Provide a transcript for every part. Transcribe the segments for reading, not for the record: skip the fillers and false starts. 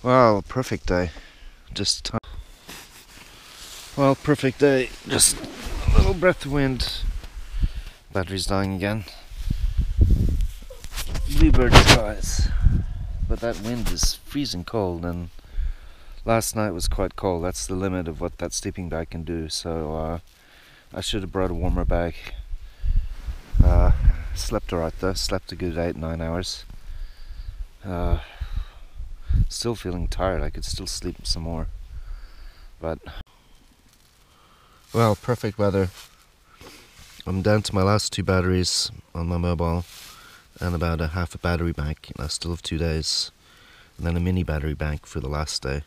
Well, perfect day. Just perfect day. Just a little breath of wind. Battery's dying again. Bluebird skies. But that wind is freezing cold, and last night was quite cold. That's the limit of what that sleeping bag can do. So I should have brought a warmer bag. Slept alright though. Slept a good 8-9 hours. Still feeling tired. I could still sleep some more. But well, perfect weather. I'm down to my last 2 batteries on my mobile and about a half a battery bank, and I still have 2 days, and then a mini battery bank for the last day.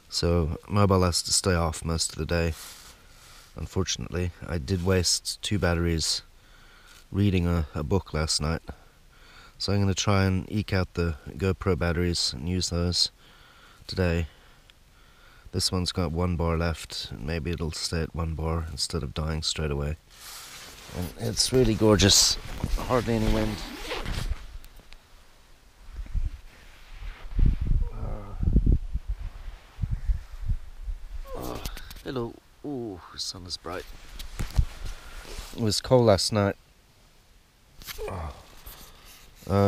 So mobile has to stay off most of the day. Unfortunately, I did waste 2 batteries reading a book last night. So I'm going to try and eke out the GoPro batteries and use those today. This one's got 1 bar left, and maybe it'll stay at 1 bar instead of dying straight away. And it's really gorgeous. Hardly any wind. Hello. Ooh, the sun is bright. It was cold last night.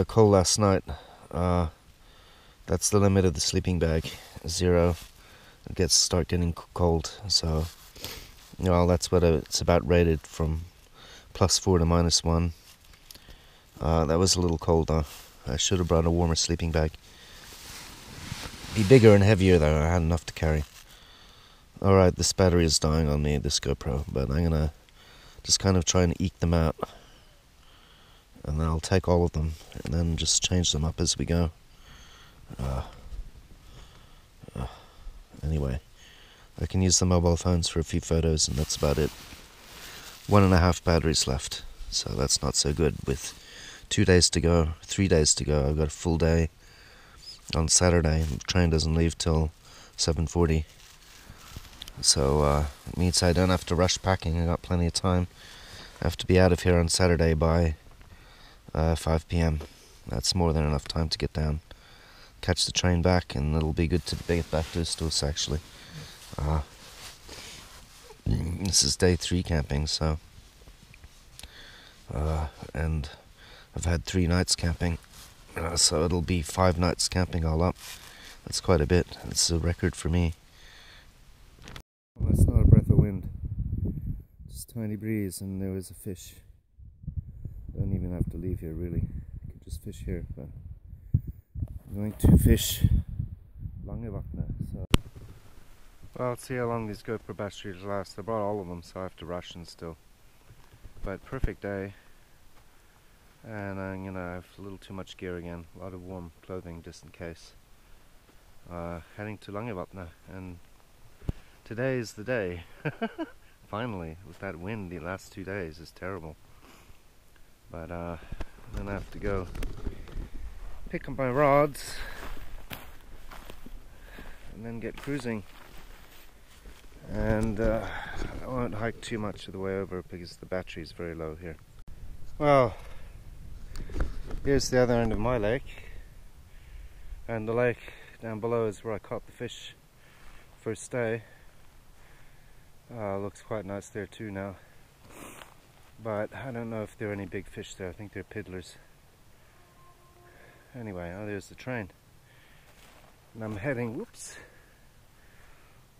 Cold last night. That's the limit of the sleeping bag. 0. It start getting cold. So, that's what it's about rated, from +4 to -1. That was a little cold though. I should have brought a warmer sleeping bag. Be bigger and heavier though. I had enough to carry. Alright, this battery is dying on me, this GoPro, but I'm gonna just kind of try and eke them out. And then I'll take all of them and then just change them up as we go. Anyway, I can use the mobile phones for a few photos, and that's about it. 1.5 batteries left, so that's not so good. With 2 days to go, 3 days to go, I've got a full day on Saturday. The train doesn't leave till 7:40. So it means I don't have to rush packing. I got plenty of time. I have to be out of here on Saturday by 5 p.m. That's more than enough time to get down, catch the train back, and it'll be good to get back to Haugastøl actually. This is day 3 camping, so and I've had 3 nights camping, so it'll be 5 nights camping all up. That's quite a bit. It's a record for me. Well, that's not a breath of wind, just a tiny breeze, and there was a fish. Don't even have to leave here really. I could just fish here, but I'm going to fish Haugastøl. So, well, let's see how long these GoPro batteries last. I brought all of them, so I have to rush and still. But perfect day, and I'm gonna have a little too much gear again. A lot of warm clothing just in case. Heading to Haugastøl, and today is the day. Finally, with that wind, the last 2 days is terrible. But then I have to go pick up my rods and then get cruising. And I won't hike too much of the way over because the battery is very low here. Well, here's the other end of my lake, and the lake down below is where I caught the fish first day. Looks quite nice there too now. But I don't know if there are any big fish there. I think they're piddlers. Anyway, there's the train. And I'm heading, whoops,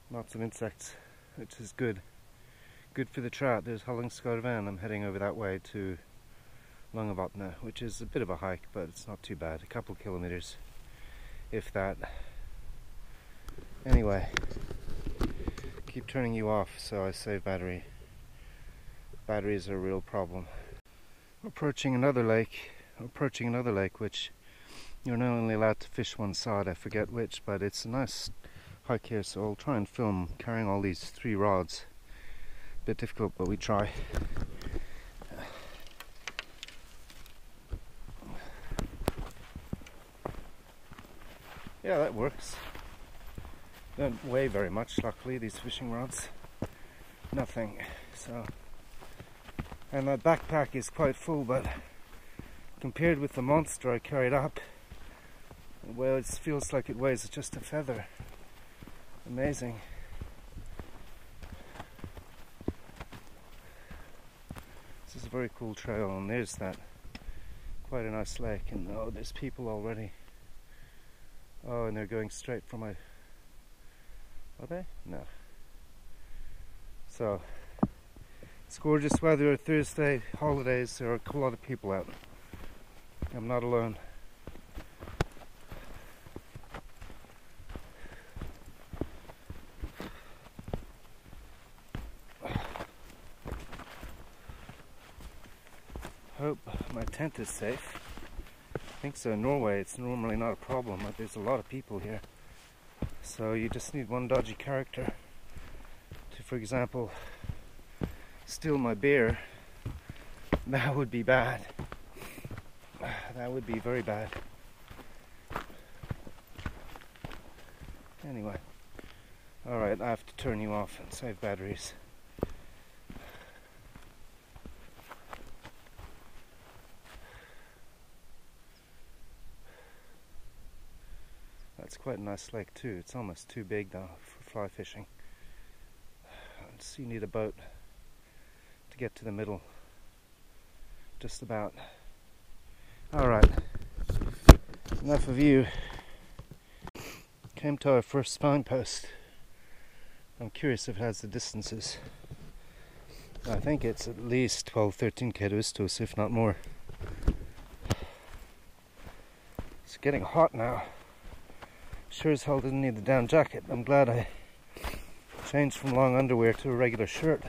lots of insects, which is good. Good for the trout. There's Haugastøl. I'm heading over that way to Haugastøl, which is a bit of a hike, but it's not too bad. A couple kilometers, if that. Anyway, keep turning you off so I save battery. Batteries are a real problem. Approaching another lake, which you're not only allowed to fish one side, I forget which, but it's a nice hike here, so I'll try and film carrying all these 3 rods. Bit difficult, but we try. Yeah, that works. Don't weigh very much, luckily, these fishing rods. Nothing, so. And that backpack is quite full, but compared with the monster I carried up, Well, it feels like it weighs just a feather. Amazing. This is a very cool trail, and there's that. Quite a nice lake, and oh, there's people already. Oh, and they're going straight for my... Are they? No. So, it's gorgeous weather. Thursday holidays. There are a lot of people out. I'm not alone. Hope my tent is safe. I think so. In Norway it's normally not a problem, but there's a lot of people here. So you just need one dodgy character to, for example, steal my beer. That would be bad. That would be very bad. Anyway. Alright, I have to turn you off and save batteries. It's quite a nice lake too. It's almost too big now for fly fishing. So you need a boat to get to the middle. Just about. Alright. Enough of you. Came to our first spine post. I'm curious if it has the distances. I think it's at least 12-13 Haugastøl, if not more. It's getting hot now. Sure as hell didn't need the down jacket. I'm glad I changed from long underwear to a regular shirt,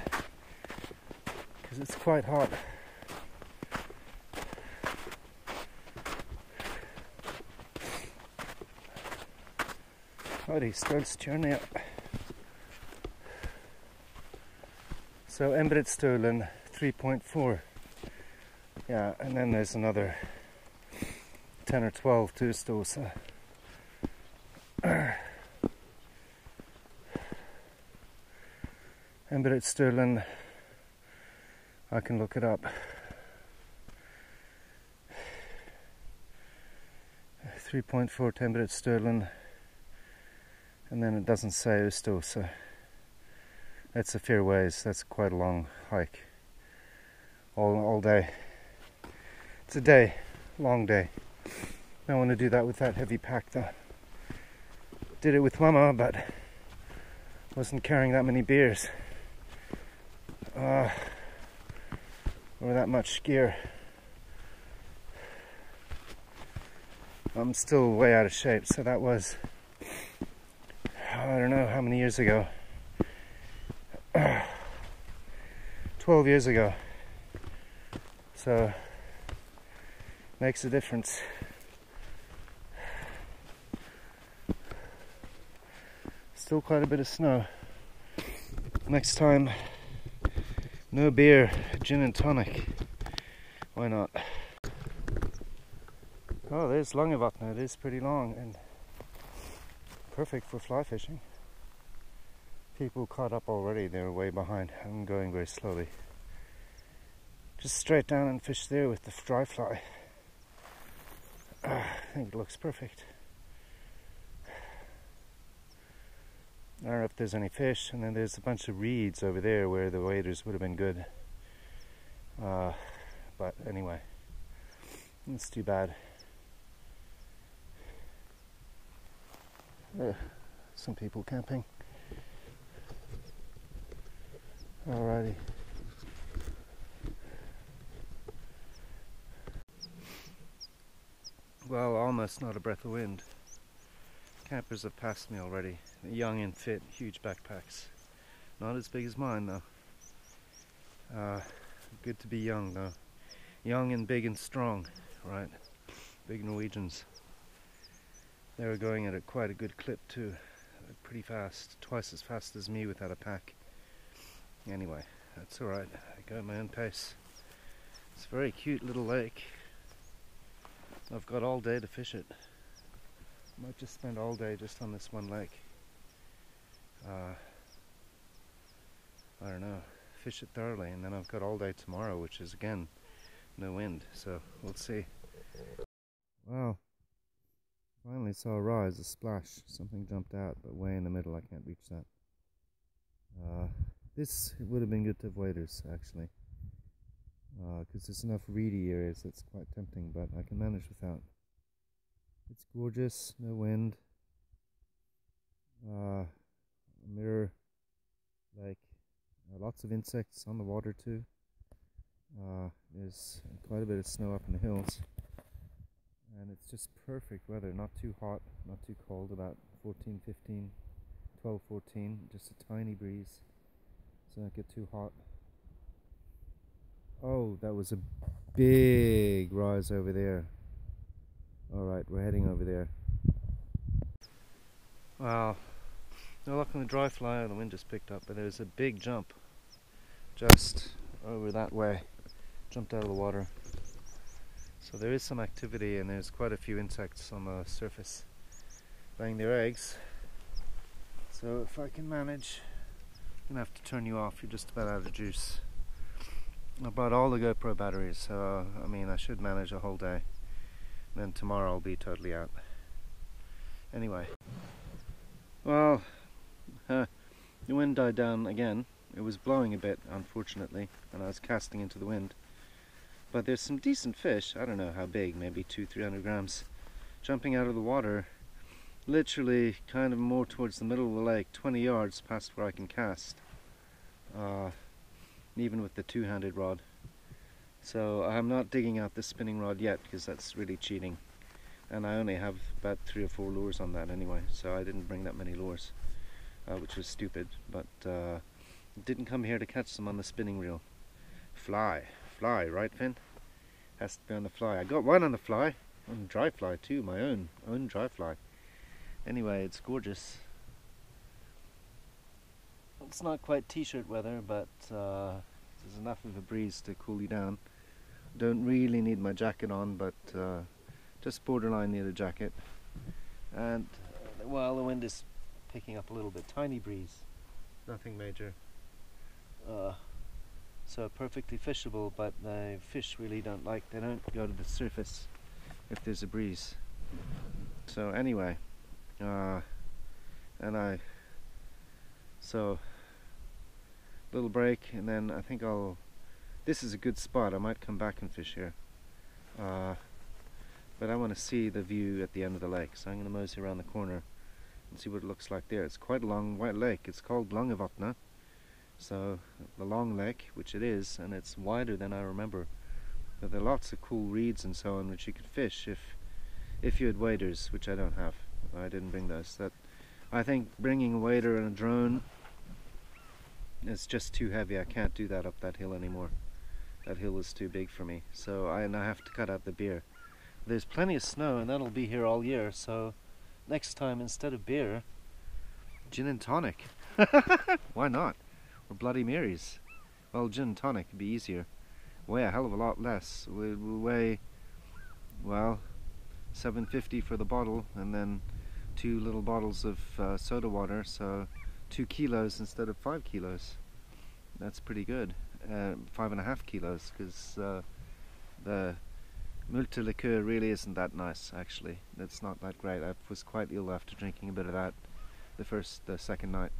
because it's quite hot. Haugastøl up. So Haugastøl 3.4. Yeah, and then there's another 10 or 12 Haugastøl. So Haugastøl, I can look it up. 3.4 Haugastøl, and then it doesn't say Haugastøl, so that's a fair ways. That's quite a long hike. All day. It's a day, long day. Don't want to do that with that heavy pack though. Did it with Mama, but wasn't carrying that many beers. Or that much gear. I'm still way out of shape, so that was, I don't know how many years ago. 12 years ago. So, makes a difference. Still quite a bit of snow. Next time, no beer, gin and tonic. Why not? Oh, there's Langevatnet. It is pretty long and perfect for fly fishing. People caught up already. They're way behind. I'm going very slowly. Just straight down and fish there with the dry fly. I think it looks perfect. I don't know if there's any fish, and then there's a bunch of reeds over there where the waders would have been good. But anyway, it's too bad. Some people camping. Alrighty. Well, almost not a breath of wind. Campers have passed me already. Young and fit, huge backpacks. Not as big as mine though. Good to be young though. Young and big and strong, right? Big Norwegians. They were going at quite a good clip too. Pretty fast, twice as fast as me without a pack. Anyway, that's alright. I go at my own pace. It's a very cute little lake. I've got all day to fish it. Might just spend all day just on this one lake. I don't know, fish it thoroughly, and then I've got all day tomorrow, which is again no wind, so we'll see. Well, Finally saw a rise, a splash. Something jumped out, but way in the middle, I can't reach that. This would have been good to have waders, actually. Because there's enough reedy areas that's quite tempting, but I can manage without. It's gorgeous, no wind. Mirror lake. Lots of insects on the water too. There's quite a bit of snow up in the hills. And it's just perfect weather, not too hot, not too cold, about 14, 15, 12, 14, just a tiny breeze, so don't get too hot. Oh, that was a big rise over there. Alright, we're heading over there. Wow, no luck on the dry fly, the wind just picked up, but there's a big jump just over that way, jumped out of the water. So there is some activity and there's quite a few insects on the surface laying their eggs. So if I can manage, I'm going to have to turn you off, you're just about out of juice. I bought all the GoPro batteries, so I mean I should manage a whole day. And then tomorrow I'll be totally out. Anyway. Well, the wind died down again. It was blowing a bit, unfortunately, and I was casting into the wind. But there's some decent fish, I don't know how big, maybe 200-300 grams, jumping out of the water, literally kind of more towards the middle of the lake, 20 yards past where I can cast, even with the two-handed rod. So I'm not digging out the spinning rod yet, because that's really cheating. And I only have about 3 or 4 lures on that anyway, so I didn't bring that many lures, which was stupid, but didn't come here to catch them on the spinning reel. Fly, right Finn? Has to be on the fly. I got one on the fly, on dry fly too, my own dry fly. Anyway, it's gorgeous. It's not quite t-shirt weather, but there's enough of a breeze to cool you down. Don't really need my jacket on, but just borderline need a jacket. And well, the wind is picking up a little bit, tiny breeze, nothing major. So perfectly fishable, but the fish really don't they don't go to the surface if there's a breeze. So anyway, so little break, and then I think this is a good spot, I might come back and fish here. But I want to see the view at the end of the lake, so I'm going to mosey around the corner and see what it looks like there. It's quite a long white lake, it's called Langevatnet. So the long lake, which it is, and it's wider than I remember. But there are lots of cool reeds and so on which you could fish if you had waders, which I don't have. I didn't bring those. I think bringing a wader and a drone is just too heavy. I can't do that up that hill anymore. That hill is too big for me. So I have to cut out the beer. There's plenty of snow and that'll be here all year, so next time instead of beer, gin and tonic. Why not? Or Bloody Marys. Well, gin and tonic would be easier. Weigh a hell of a lot less. We weigh, well, $7.50 for the bottle, and then 2 little bottles of soda water, so 2 kilos instead of 5 kilos. That's pretty good. 5.5 kilos, because the multiliqueur really isn't that nice, actually. It's not that great. I was quite ill after drinking a bit of that the second night.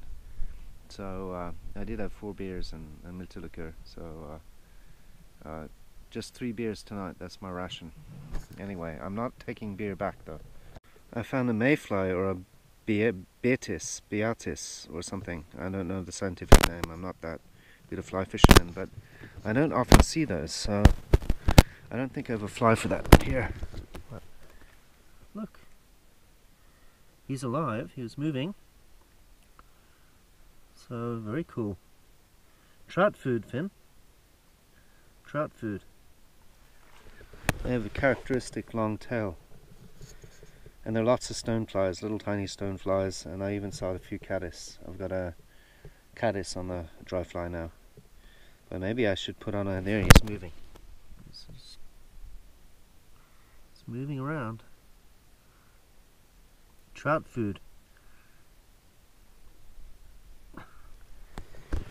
So I did have 4 beers and multiliqueur, so just 3 beers tonight, that's my ration. Anyway, I'm not taking beer back though. I found a mayfly, or a beatis or something. I don't know the scientific name, I'm not that good a fly fisherman, but I don't often see those, so I don't think I have a fly for that here. But look, he's alive, he was moving. So, very cool. Trout food, Finn. Trout food. They have a characteristic long tail. And there are lots of stoneflies, little tiny stoneflies, and I even saw a few caddis. I've got a caddis on the dry fly now. But maybe I should put on a... There, he's moving. He's moving around. Trout food.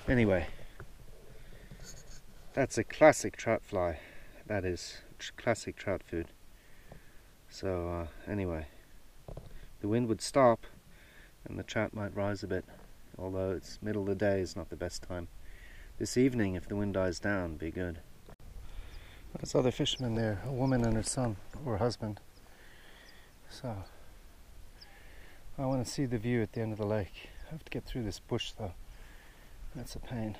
Anyway, that's a classic trout fly. That is classic trout food. So anyway, the wind would stop and the trout might rise a bit, although it's middle of the day is not the best time. This evening, if the wind dies down, be good. There's other fishermen there, a woman and her son, or husband. So, I want to see the view at the end of the lake. I have to get through this bush though. That's a pain.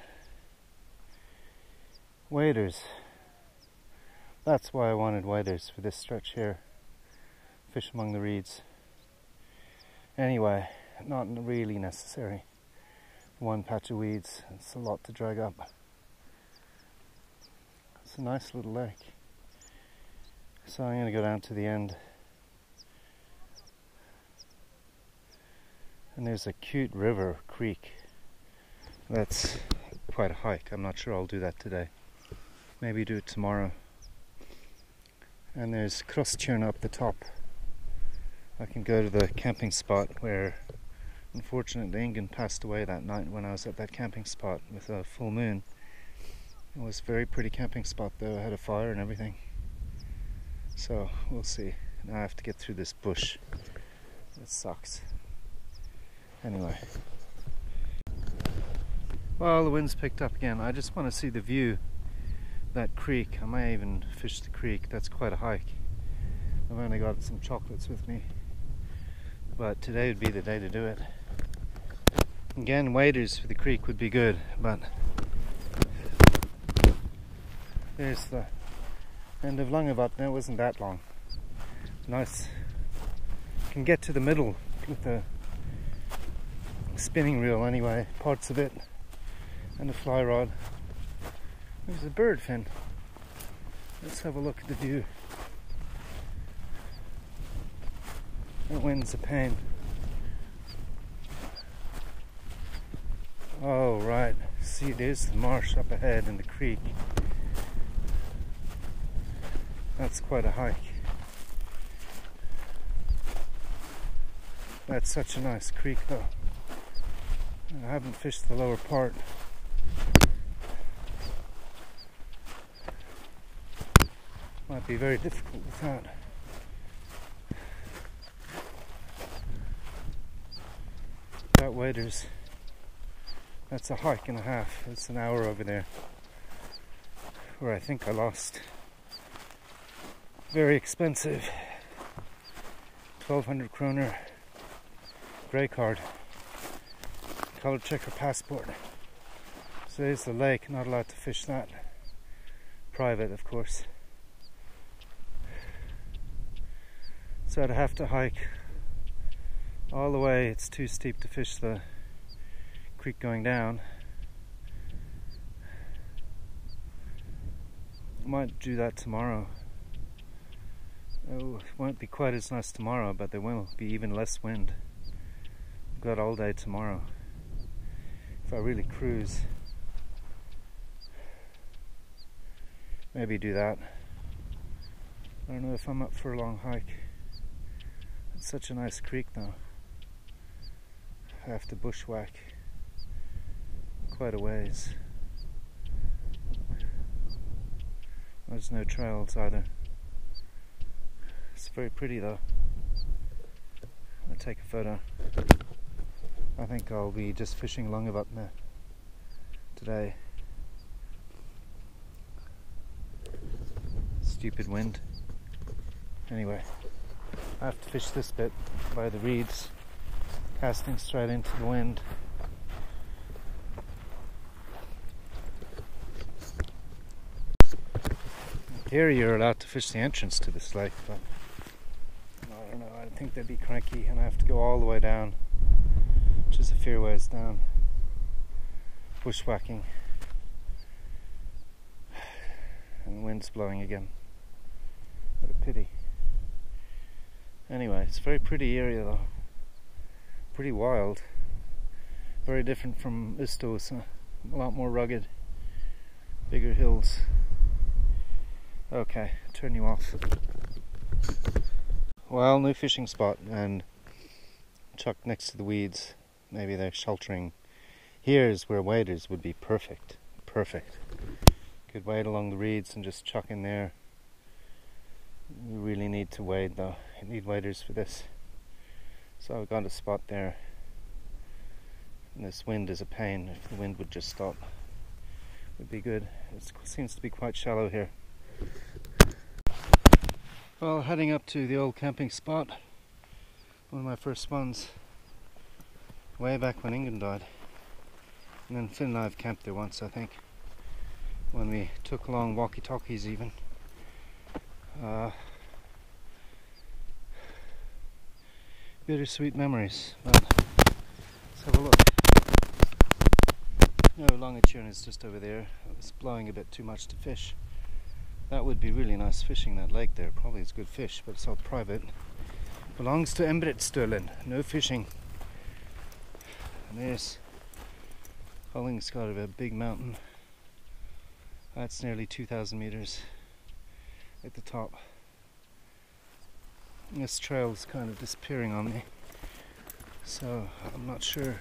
Waders. That's why I wanted waders for this stretch here. Fish among the reeds. Anyway, not really necessary. One patch of weeds, it's a lot to drag up. It's a nice little lake. So I'm going to go down to the end. And there's a cute river, creek. That's quite a hike. I'm not sure I'll do that today. Maybe do it tomorrow. And there's Krosstjørn up the top. I can go to the camping spot where, unfortunately, Ingen passed away that night when I was at that camping spot with a full moon. It was a very pretty camping spot though. I had a fire and everything. So we'll see. Now I have to get through this bush. It sucks. Anyway. Well, the wind's picked up again. I just want to see the view. That creek. I may even fish the creek. That's quite a hike. I've only got some chocolates with me. But today would be the day to do it. Again, waders for the creek would be good, but there's the end of Langevatn. It wasn't that long. Nice. Can get to the middle with the spinning reel anyway, parts of it, and a fly rod. There's a bird fin. Let's have a look at the view. The wind's a pain. Oh right, see there's the marsh up ahead and the creek. That's quite a hike. That's such a nice creek though. I haven't fished the lower part. Might be very difficult with that. That waders. That's a hike and a half. It's an hour over there. Where I think I lost. Very expensive. 1200 kroner. Grey card. Color checker passport. So there's the lake. Not allowed to fish that. Private, of course. So I'd have to hike all the way. It's too steep to fish the creek going down. I might do that tomorrow. Oh, it won't be quite as nice tomorrow, but there will be even less wind. I've got all day tomorrow. If I really cruise, maybe do that. I don't know if I'm up for a long hike. It's such a nice creek though. I have to bushwhack quite a ways. There's no trails either. It's very pretty though. I'll take a photo. I think I'll be just fishing Langevatn today. Stupid wind. Anyway, I have to fish this bit by the reeds, casting straight into the wind. Here you're allowed to fish the entrance to this lake, but I don't know, I think they'd be cranky and I have to go all the way down, which is a fair ways down. Bushwhacking. And the wind's blowing again. What a pity. Anyway, it's a very pretty area though. Pretty wild. Very different from Istos. A lot more rugged. Bigger hills. Okay, turn you off. Well, new fishing spot and chucked next to the weeds. Maybe they're sheltering. Here's where waders would be perfect. Perfect. Could wade along the reeds and just chuck in there. You really need to wade though. You need waders for this. So I've got a spot there, and this wind is a pain. If the wind would just stop, it would be good. It seems to be quite shallow here. Well, heading up to the old camping spot, one of my first ones, way back when England died. And then Finn and I have camped there once, I think, when we took along walkie-talkies even. Bittersweet memories. But let's have a look. No, Longitude is just over there. It's blowing a bit too much to fish. That would be really nice fishing, that lake there. Probably it's good fish, but it's all private. Belongs to Haugastøl. No fishing. And there's Haugastøl, a big mountain. That's nearly 2,000 meters at the top. And this trail is kind of disappearing on me, so I'm not sure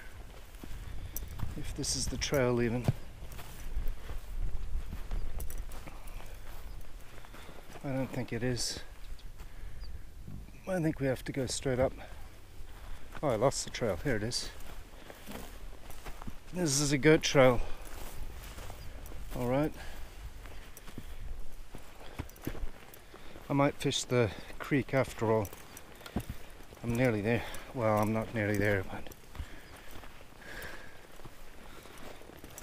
if this is the trail even. I don't think it is. I think we have to go straight up. Oh, I lost the trail. Here it is. This is a goat trail. Alright. I might fish the creek after all. I'm nearly there. Well, I'm not nearly there, but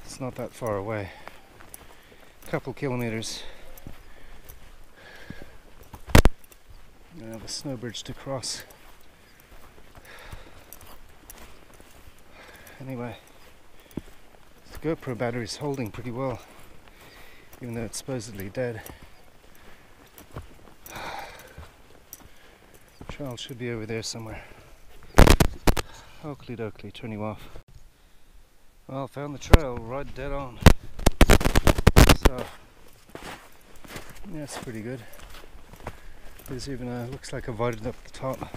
it's not that far away. A couple kilometers. I have a snow bridge to cross. Anyway, the GoPro battery is holding pretty well, even though it's supposedly dead. Trail should be over there somewhere. Oakley dokley, turn you off. Well, found the trail right dead on. So, yeah, it's pretty good. There's even a, looks like a viaduct up the top.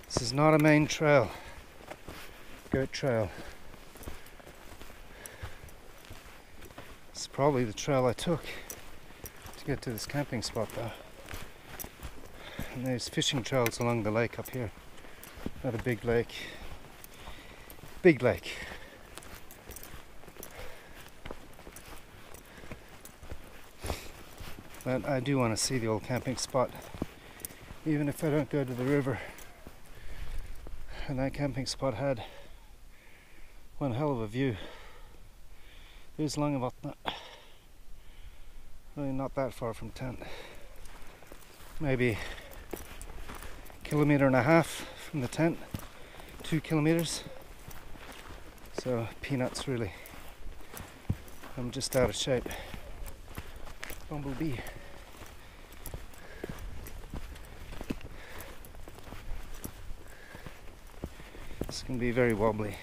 This is not a main trail. Goat trail. It's probably the trail I took to get to this camping spot though. And there's fishing trails along the lake up here. Not a big lake. Big lake. But I do want to see the old camping spot, even if I don't go to the river. And that camping spot had one hell of a view. There's Langevatnet. Really not that far from tent. Maybe a kilometre and a half from the tent. 2 kilometres. So peanuts really. I'm just out of shape. Bumblebee. This can be very wobbly.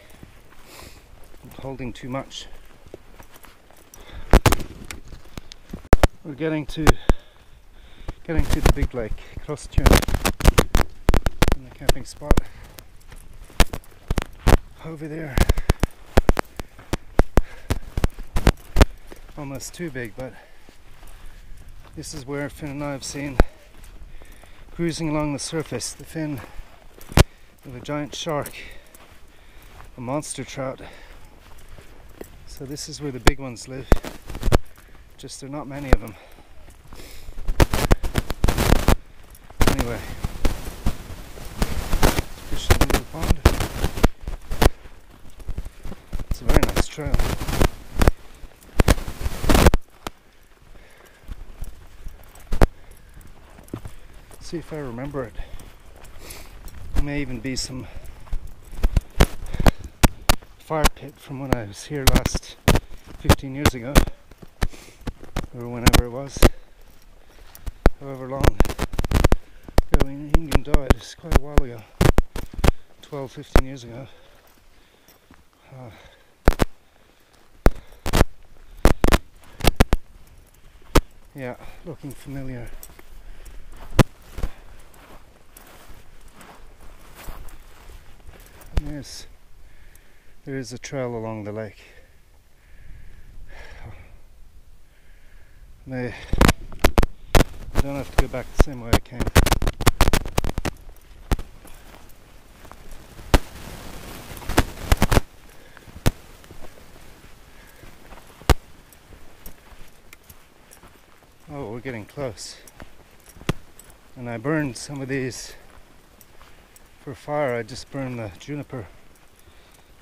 I'm holding too much. We're getting to the big lake, Haugastøl, in the camping spot over there. Almost too big, but this is where Finn and I have seen, cruising along the surface, the fin of a giant shark, a monster trout. So this is where the big ones live, just there are not many of them. Anyway, fishing in the little pond. It's a very nice trail. See if I remember it. There may even be some fire pit from when I was here last 15 years ago, or whenever it was, however long ago when England died. It's quite a while ago, 12-15 years ago. Yeah, looking familiar. Yes, there is a trail along the lake. I don't have to go back the same way I came. we're getting close. And I burned some of these for fire. I just burned the juniper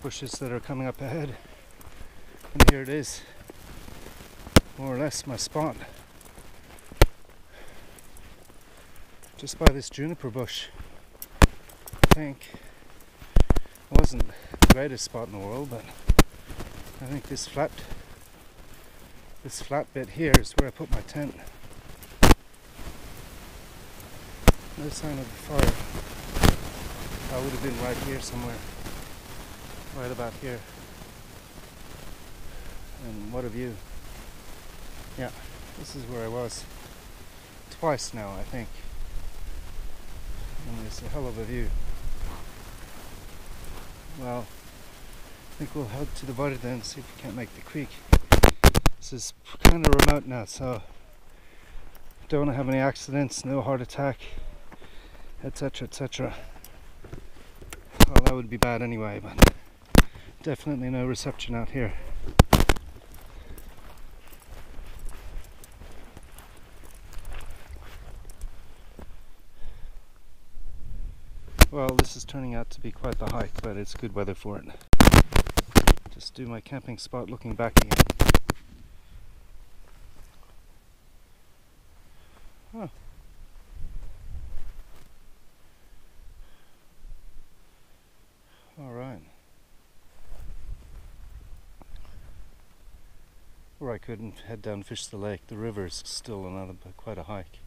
bushes that are coming up ahead. And here it is. More or less my spot. Just by this juniper bush. I think it wasn't the greatest spot in the world, but I think this flat bit here is where I put my tent. No sign of the fire. I would have been right here somewhere. Right about here. And what a view. Yeah, this is where I was. Twice now, I think. And it's a hell of a view. Well, I think we'll head to the bottom then and see if we can't make the creek. This is kind of remote now, so don't want to have any accidents, no heart attack, etc, etc. Well, that would be bad anyway, but definitely no reception out here. Well, this is turning out to be quite the hike, but it's good weather for it. Just do my camping spot looking back again. Huh. All right. Or I could head down and fish the lake. The river is still another, but quite a hike.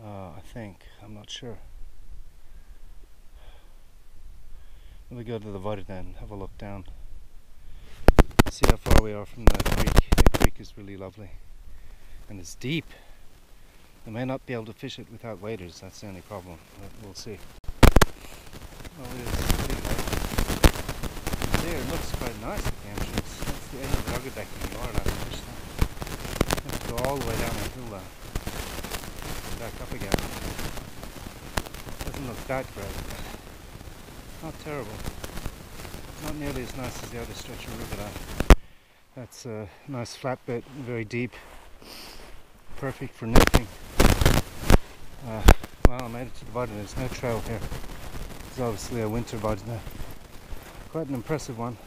I think. I'm not sure. We'll go to the water then, have a look down. See how far we are from the creek. The creek is really lovely. And it's deep. I may not be able to fish it without waders, that's the only problem. But we'll see. Well, it is big lake. There, it looks quite nice at the entrance. That's the end of the Haugastøl. You are allowed to fish that. You have to go all the way down the hill now. Back up again. Doesn't look that great. Not terrible. Not nearly as nice as the other stretch of river though. That's a nice flat bit, very deep. Perfect for nymphing. Well, I made it to the bottom. There's no trail here. It's obviously a winter bottom there. Quite an impressive one.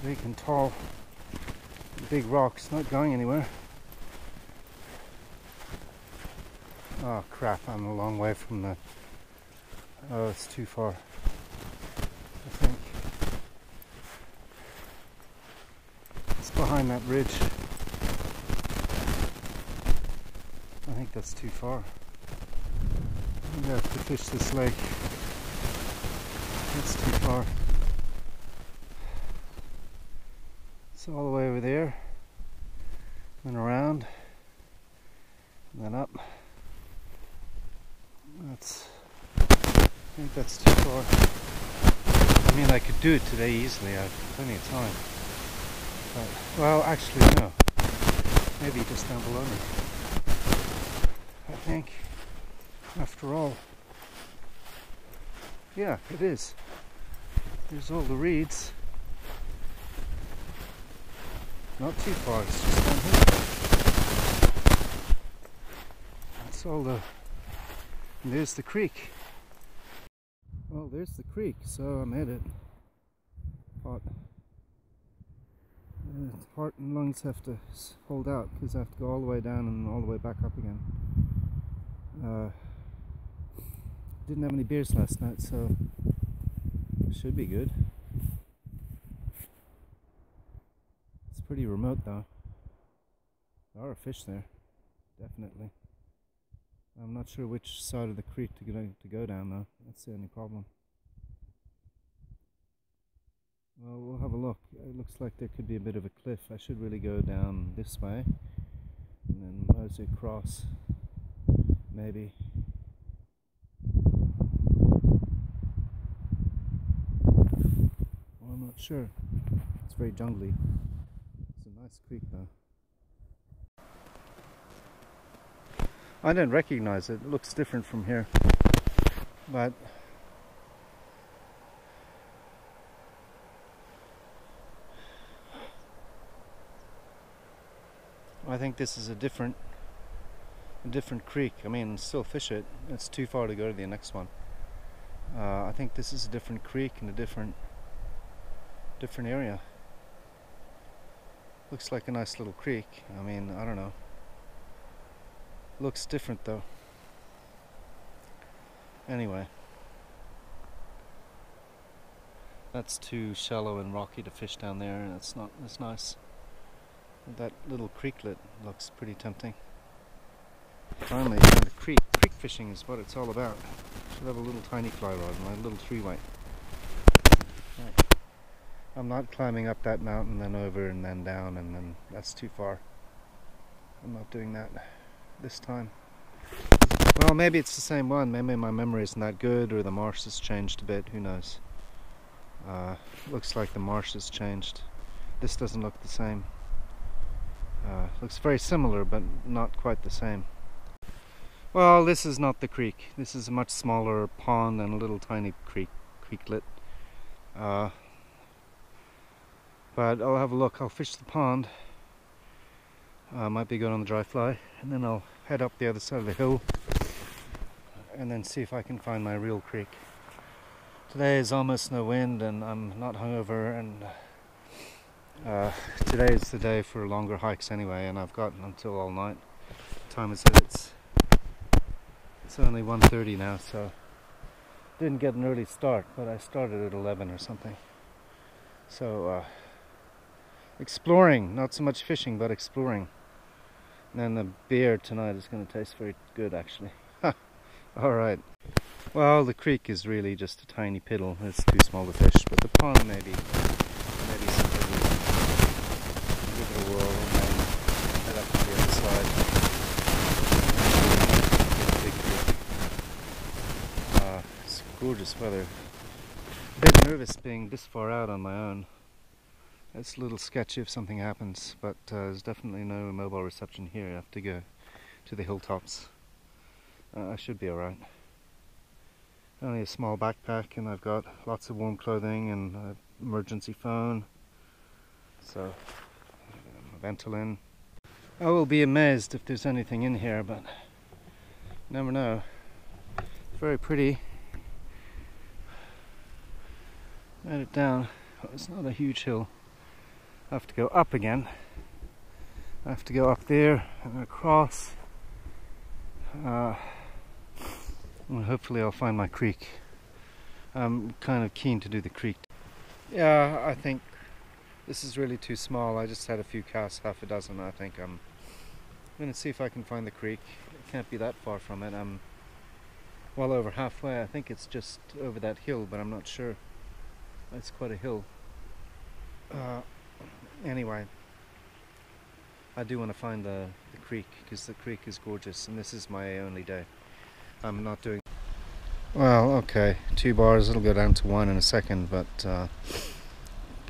Big and tall. Big rocks, not going anywhere. Oh crap, I'm a long way from the... Oh, it's too far, I think. It's behind that ridge. I think that's too far. I'm gonna have to fish this lake. That's too far. It's all the way over there, then around, and then up. I think that's too far. I mean, I could do it today easily. I have plenty of time. But, well, actually, no. Maybe just down below me. I think, after all. Yeah, it is. There's all the reeds. Not too far, it's just down here. That's all the... And there's the creek. Well, there's the creek, so I made it. Heart and lungs have to hold out because I have to go all the way down and all the way back up again. Didn't have any beers last night, so it should be good. It's pretty remote though. There are fish there, definitely. I'm not sure which side of the creek to go down though. That's the only problem. Well, we'll have a look. It looks like there could be a bit of a cliff. I should really go down this way and then mosey across, maybe. Well, I'm not sure. It's very jungly. It's a nice creek though. I don't recognize it. It looks different from here, but I think this is a different creek. I mean, still fish it. It's too far to go to the next one. I think this is a different creek in a different area. Looks like a nice little creek. I mean, I don't know. Looks different though. Anyway, that's too shallow and rocky to fish down there, and it's not as nice. That little creeklet looks pretty tempting. Finally, found a creek. Creek fishing is what it's all about. Should have a little tiny fly rod, my little 3-weight. Right. I'm not climbing up that mountain, then over and then down, and then that's too far. I'm not doing that this time. Well, maybe it's the same one. Maybe my memory isn't that good, or the marsh has changed a bit. Who knows? Looks like the marsh has changed. This doesn't look the same. Looks very similar, but not quite the same. Well, this is not the creek. This is a much smaller pond and a little tiny creeklet. But I'll have a look. I'll fish the pond. Might be good on the dry fly, and then I'll head up the other side of the hill and then see if I can find my real creek. Today is almost no wind, and I'm not hungover, and today is the day for longer hikes anyway, and I've got until all night. What time is it? It's only 1:30 now, so didn't get an early start, but I started at 11 or something. So exploring, not so much fishing, but exploring. And then the beer tonight is going to taste very good, actually. Alright. Well, the creek is really just a tiny piddle. It's too small to fish, but the pond maybe something. Give it a whirl and then head up to the other side. Big creek. It's gorgeous weather. A bit nervous being this far out on my own. It's a little sketchy if something happens, but there's definitely no mobile reception here. I have to go to the hilltops. I should be alright. Only a small backpack, and I've got lots of warm clothing and an emergency phone. So, Ventolin. I will be amazed if there's anything in here, but you never know. It's very pretty. Write it down. Oh, it's not a huge hill. I have to go up again. I have to go up there and across. And hopefully I'll find my creek. I'm kind of keen to do the creek. Yeah, I think this is really too small. I just had a few casts, half a dozen. I think I'm going to see if I can find the creek. It can't be that far from it. I'm well over halfway. I think it's just over that hill, but I'm not sure. It's quite a hill. Anyway, I do want to find the creek, because the creek is gorgeous, and this is my only day. I'm not doing... Well, okay, 2 bars, it'll go down to 1 in a second, but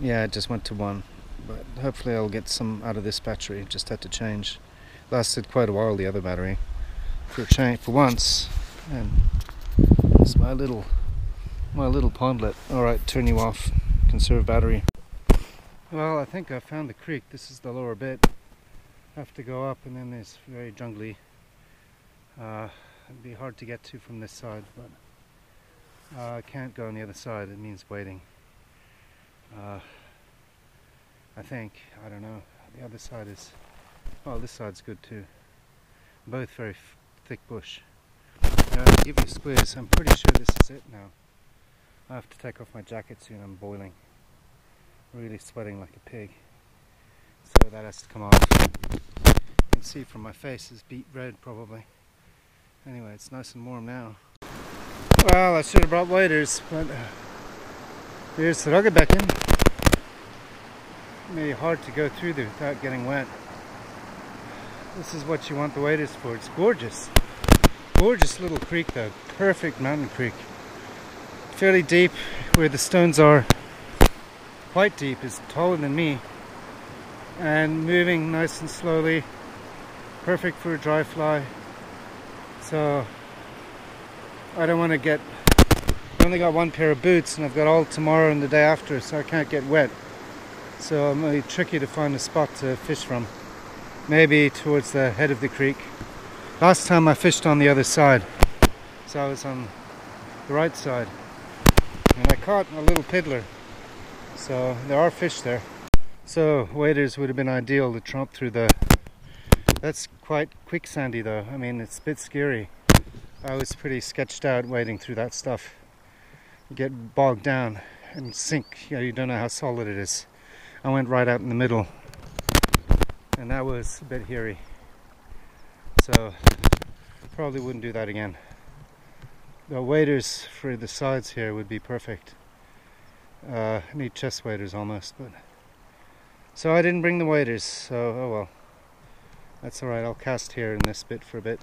yeah, it just went to 1. But hopefully I'll get some out of this battery. Just had to change. Lasted quite a while, the other battery, for once. And it's my little pondlet. Alright, turn you off. Conserve battery. Well, I think I found the creek. This is the lower bit. Have to go up, and then there's very jungly. It'd be hard to get to from this side, but I can't go on the other side. It means waiting. I think. I don't know. The other side is... Well, this side's good too. Both very thick bush. I'll give you a squeeze. I'm pretty sure this is it now. I have to take off my jacket soon. I'm boiling. Really sweating like a pig. So that has to come off. You can see from my face is beet red probably. Anyway, it's nice and warm now. Well, I should have brought waders, but here's the Haugastøl. Maybe hard to go through there without getting wet. This is what you want the waders for. It's gorgeous. Gorgeous little creek though. Perfect mountain creek. Fairly deep where the stones are. Quite deep. It's taller than me. And moving nice and slowly. Perfect for a dry fly. So I don't want to get... I only got 1 pair of boots, and I've got all tomorrow and the day after, so I can't get wet. So it might be tricky to find a spot to fish from. maybe towards the head of the creek. Last time I fished on the other side, so I was on the right side, and I caught a little piddler, so there are fish there. So waders would have been ideal to tromp through the... That's quite quicksandy though. I mean, it's a bit scary. I was pretty sketched out wading through that stuff. You get bogged down and sink. You don't know how solid it is. I went right out in the middle, and that was a bit hairy. So probably wouldn't do that again. The waders for the sides here would be perfect. Need chest waders almost, but so I didn't bring the waders. So oh well, that's all right. I'll cast here in this bit for a bit.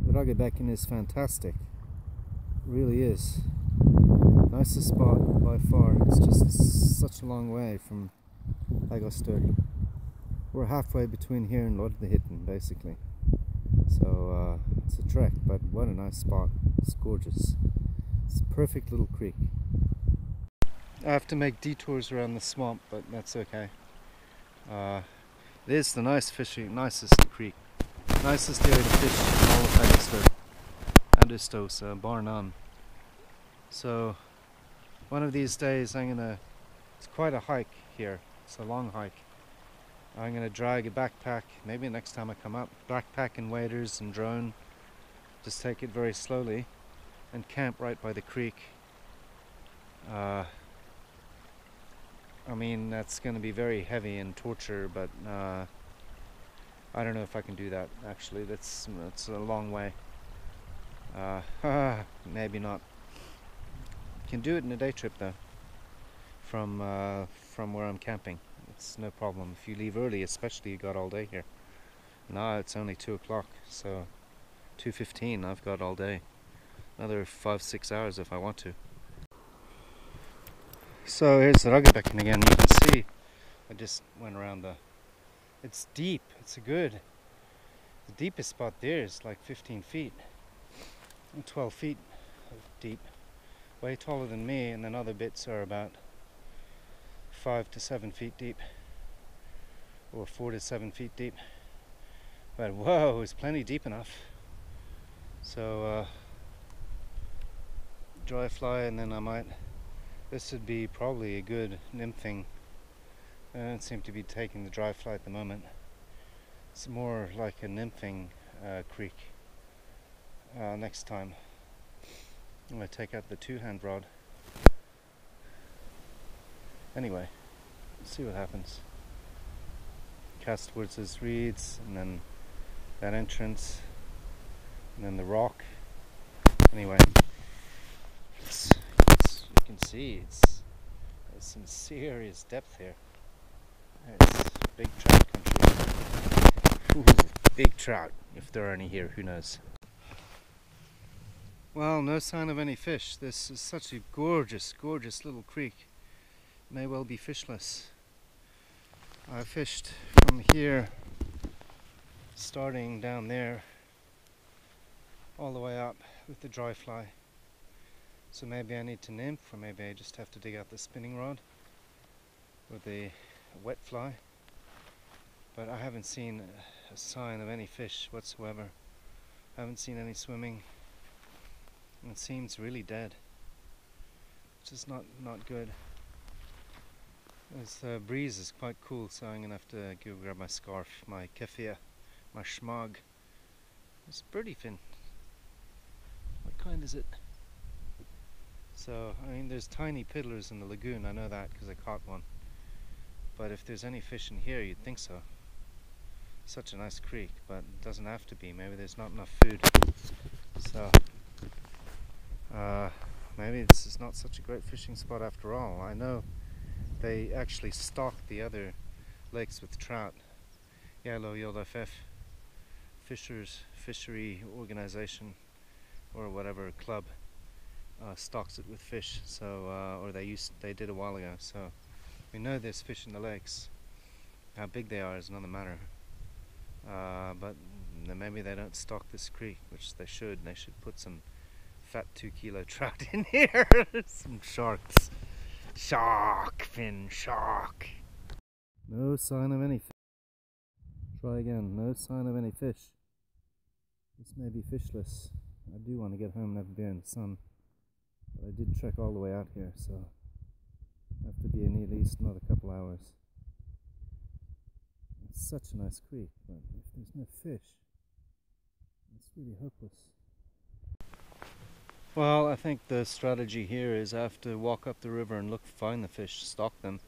The Haugastøl is fantastic. It really is. Nicest spot by far. It's just such a long way from Haugastøl. We're halfway between here and Lodhithitten, basically. So it's a trek, but what a nice spot. It's gorgeous. It's a perfect little creek. I have to make detours around the swamp, but that's okay. It is the nicest creek. Nicest area to fish in all of Haugastøl. Haugastøl, bar none. So one of these days it's quite a hike here. It's a long hike. I'm gonna drag a backpack, maybe next time I come up, backpack and waders and drone. Just take it very slowly and camp right by the creek. I mean, that's gonna be very heavy and torture, but I don't know if I can do that actually. It's a long way. Maybe not. Can do it in a day trip though, from where I'm camping. It's no problem. If you leave early, especially, you got all day here. Now it's only 2 o'clock, so 2:15. I've got all day. Another 5-6 hours if I want to. So here's the Haugastøl again. You can see I just went around the... It's deep. It's the deepest spot there is like 15 feet. And 12 feet deep. Way taller than me, and then other bits are about 5 to 7 feet deep, or 4 to 7 feet deep. But whoa, it's plenty deep enough. So dry fly, and then this would be probably a good nymphing. I don't seem to be taking the dry fly at the moment. It's more like a nymphing creek. Next time I'm going to take out the 2-hand rod. Anyway, see what happens. Cast towards those reeds, and then that entrance, and then the rock. Anyway, you can see there's some serious depth here. It's big trout country. Ooh, big trout, if there are any here, who knows. Well, no sign of any fish. This is such a gorgeous, gorgeous little creek. May well be fishless. I fished from here, starting down there, all the way up with the dry fly. So maybe I need to nymph, or maybe I just have to dig out the spinning rod with the wet fly. But I haven't seen a sign of any fish whatsoever. I haven't seen any swimming. It seems really dead, which is not good. The breeze is quite cool, so I'm gonna have to go grab my scarf, my keffiyeh, my schmag. It's a birdie fin. What kind is it? So, I mean, there's tiny piddlers in the lagoon, I know that because I caught one. But if there's any fish in here, you'd think so. Such a nice creek, but it doesn't have to be. Maybe there's not enough food. So, maybe this is not such a great fishing spot after all. I know they actually stock the other lakes with trout. Yellow JFF fishery organization, or whatever club, stocks it with fish. So, or they did a while ago. So we know there's fish in the lakes. How big they are is another matter. But maybe they don't stock this creek, which they should. They should put some fat 2-kilo trout in here. Some sharks. Shark fin, shark. No sign of any fish. Try again. No sign of any fish. This may be fishless. I do want to get home and have a beer in the sun. But I did trek all the way out here, so I have to be in at least another couple hours. It's such a nice creek, but if there's no fish, it's really hopeless. Well, I think the strategy here is I have to walk up the river and find the fish, stalk them,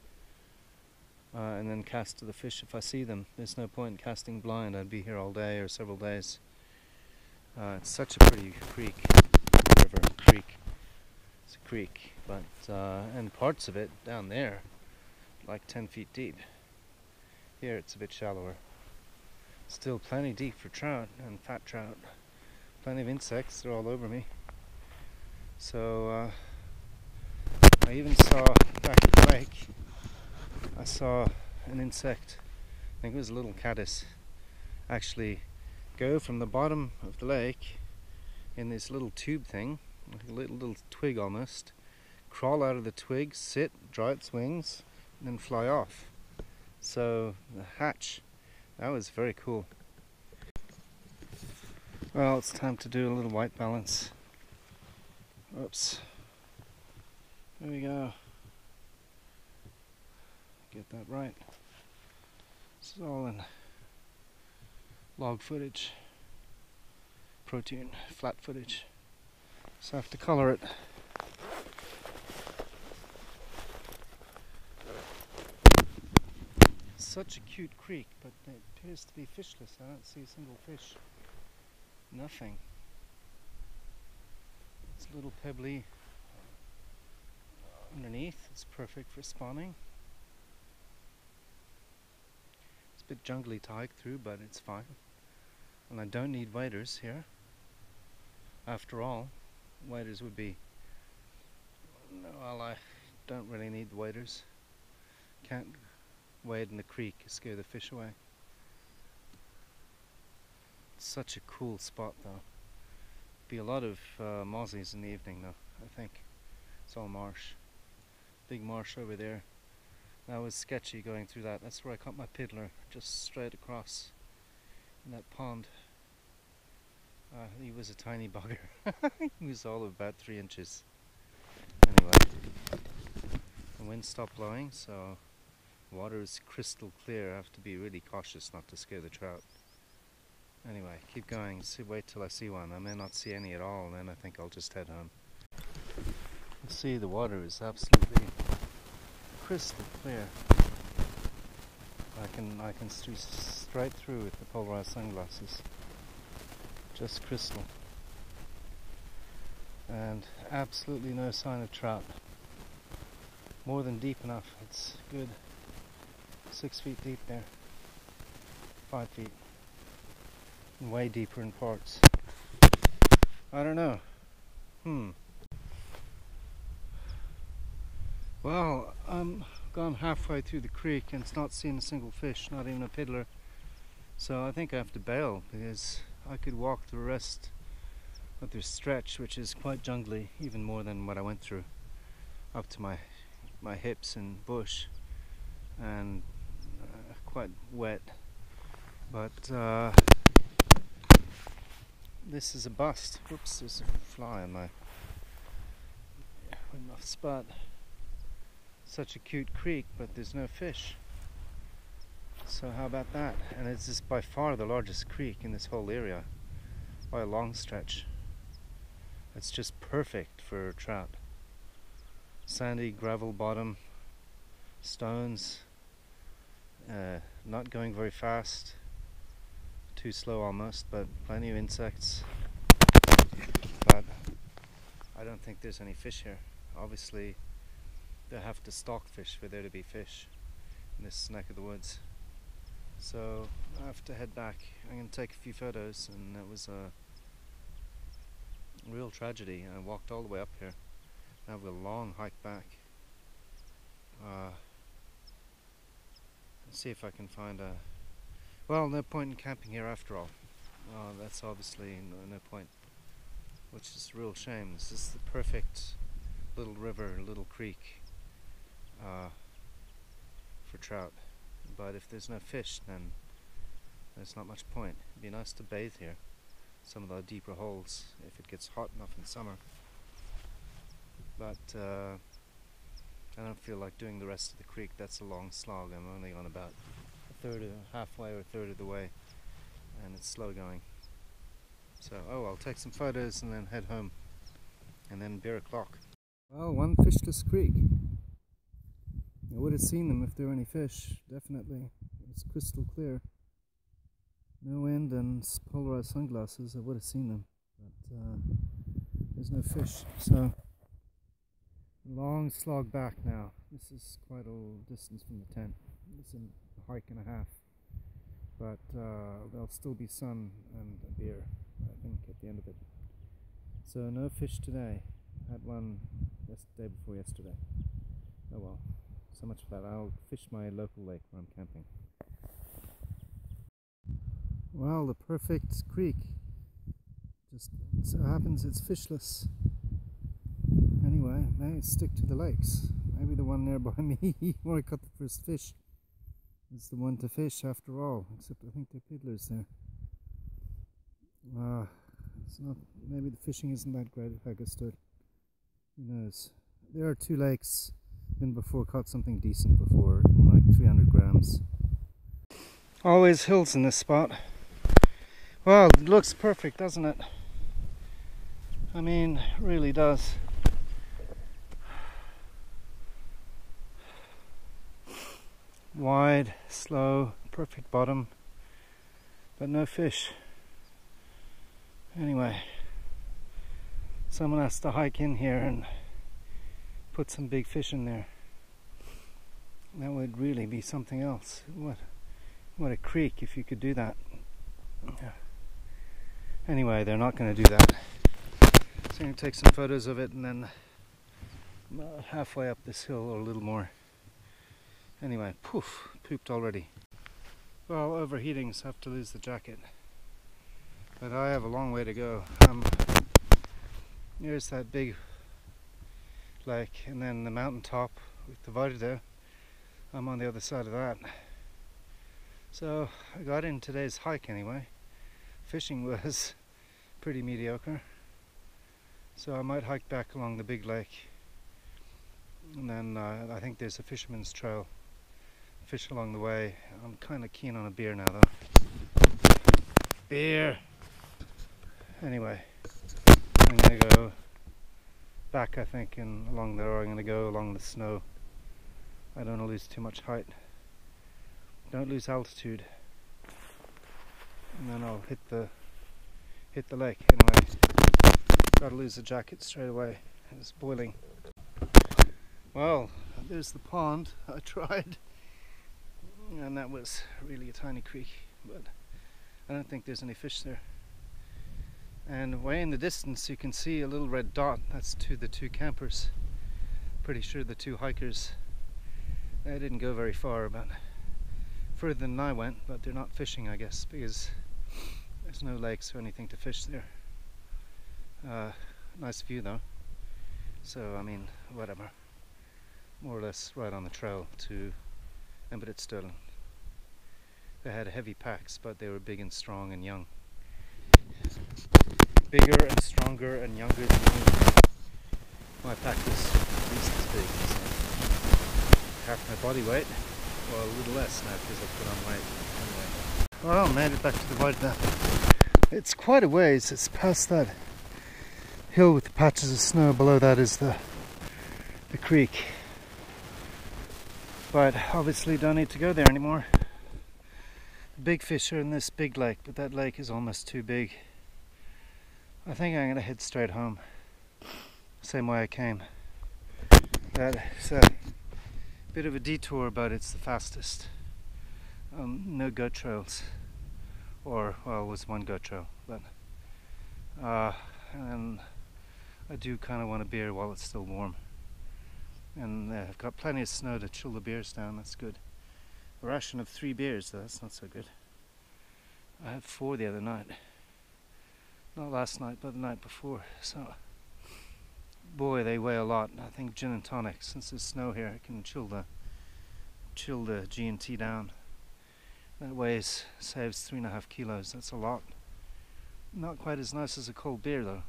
and then cast to the fish if I see them. There's no point in casting blind. I'd be here all day or several days. It's such a pretty creek, creek. It's a creek, but and parts of it down there, like 10 feet deep. Here it's a bit shallower. Still plenty deep for trout and fat trout. Plenty of insects, they're all over me. So I even saw back at the lake, I saw an insect, I think it was a little caddis, actually go from the bottom of the lake in this little tube thing, like a little twig almost, crawl out of the twig, sit, dry its wings, and then fly off. So the hatch, that was very cool. Well, it's time to do a little white balance. Oops. There we go. Get that right. This is all in log footage, protein, flat footage. So I have to color it. Such a cute creek, but it appears to be fishless. I don't see a single fish. Nothing. It's a little pebbly underneath. It's perfect for spawning. It's a bit jungly to hike through, but it's fine. And I don't need waders here. After all, waders would be... well, I don't really need the waders. Can't wade in the creek, scare the fish away. It's such a cool spot though. Be a lot of mozzies in the evening though, I think. It's all marsh. Big marsh over there. That was sketchy going through that. That's where I caught my piddler, just straight across in that pond. He was a tiny bugger. He was all of about 3 inches. Anyway, the wind stopped blowing, so water is crystal clear. I have to be really cautious not to scare the trout. Anyway, keep going. Wait till I see one. I may not see any at all, and then I think I'll just head home. You see, the water is absolutely crystal clear. I can see straight through with the polarized sunglasses. Just crystal. And absolutely no sign of trout. More than deep enough. It's good. 6 feet deep there. 5 feet. And way deeper in parts. I don't know. Well, I'm gone halfway through the creek and it's not seen a single fish, not even a piddler. So I think I have to bail because I could walk the rest of the stretch, which is quite jungly, even more than what I went through, up to my hips in bush, and quite wet. But this is a bust. Whoops, there's a fly on my spot. Such a cute creek, but there's no fish. So how about that? And it's just by far the largest creek in this whole area, by a long stretch. It's just perfect for trout. Sandy gravel bottom, stones, not going very fast, too slow almost, but plenty of insects. But I don't think there's any fish here. Obviously they have to stalk fish for there to be fish in this neck of the woods. So I have to head back. I'm going to take a few photos, and it was a real tragedy. I walked all the way up here. Now we have a long hike back. Let's see if I can find a... well, no point in camping here after all. That's obviously no point, which is a real shame. This is the perfect little river, little creek for trout. But if there's no fish, then there's not much point. It'd be nice to bathe here, some of the deeper holes, if it gets hot enough in summer. But I don't feel like doing the rest of the creek. That's a long slog. I'm only on about halfway or a third of the way, and it's slow going. So, I'll take some photos and then head home, and then beer o'clock. Well, one fishless creek. I would have seen them if there were any fish, definitely. It's crystal clear. No wind and polarized sunglasses, I would have seen them. But there's no fish, so long slog back now. This is quite a distance from the tent. It's a hike and a half. But there'll still be sun and a beer, I think, at the end of it. So no fish today. Had one day before yesterday. Oh well, so much for that. I'll fish my local lake where I'm camping. Well, the perfect creek. Just so happens it's fishless. Anyway, may stick to the lakes. Maybe the one nearby me where I caught the first fish is the one to fish after all. Except I think they're piddlers there. It's not. Maybe the fishing isn't that great at Haugastøl. Who knows? There are 2 lakes. Been before, caught something decent before, like 300 grams. Always hills in this spot. Well, it looks perfect, doesn't it? I mean, it really does. Wide, slow, perfect bottom, but no fish. Anyway, someone has to hike in here and put some big fish in there. That would really be something else. What a creek if you could do that. Anyway, they're not going to do that. So I'm going to take some photos of it and then halfway up this hill or a little more. Anyway, pooped already. Well, overheating, so I have to lose the jacket. But I have a long way to go. Here's that big lake, and then the mountain top we've divided there. I'm on the other side of that. So I got in today's hike anyway. Fishing was pretty mediocre. So I might hike back along the big lake. And then I think there's a fisherman's trail. Fish along the way. I'm kind of keen on a beer now though. Beer! Anyway, I'm going to go back, I think, and along there I'm going to go along the snow. I don't want to lose too much height. Don't lose altitude. And then I'll hit the lake. Anyway, gotta lose the jacket straight away. It's boiling. Well, there's the pond. I tried. And that was really a tiny creek, but I don't think there's any fish there. And way in the distance you can see a little red dot. That's the 2 campers. Pretty sure the 2 hikers. They didn't go very far, but further than I went, but they're not fishing, I guess, because there's no lakes or anything to fish there. Nice view though. So I mean, whatever. More or less right on the trail to Haugastøl. They had heavy packs, but they were big and strong and young. Bigger and stronger and younger than me. My pack was at least as big, so half my body weight, or a little less now because I put on weight. Anyway. Well, made it back to the void now. It's quite a ways. It's past that hill with the patches of snow. Below that is the creek. But obviously don't need to go there anymore. The big fish are in this big lake, but that lake is almost too big. I think I'm going to head straight home. Same way I came. That's a bit of a detour, but it's the fastest. No goat trails. Or, well, it was one goat trail. But, and I do kind of want a beer while it's still warm. And I've got plenty of snow to chill the beers down, that's good. A ration of 3 beers, though, that's not so good. I had 4 the other night. Not last night, but the night before. So, boy, they weigh a lot. I think gin and tonic, since there's snow here, it can chill the G&T down. That saves 3.5 kilos. That's a lot. Not quite as nice as a cold beer though.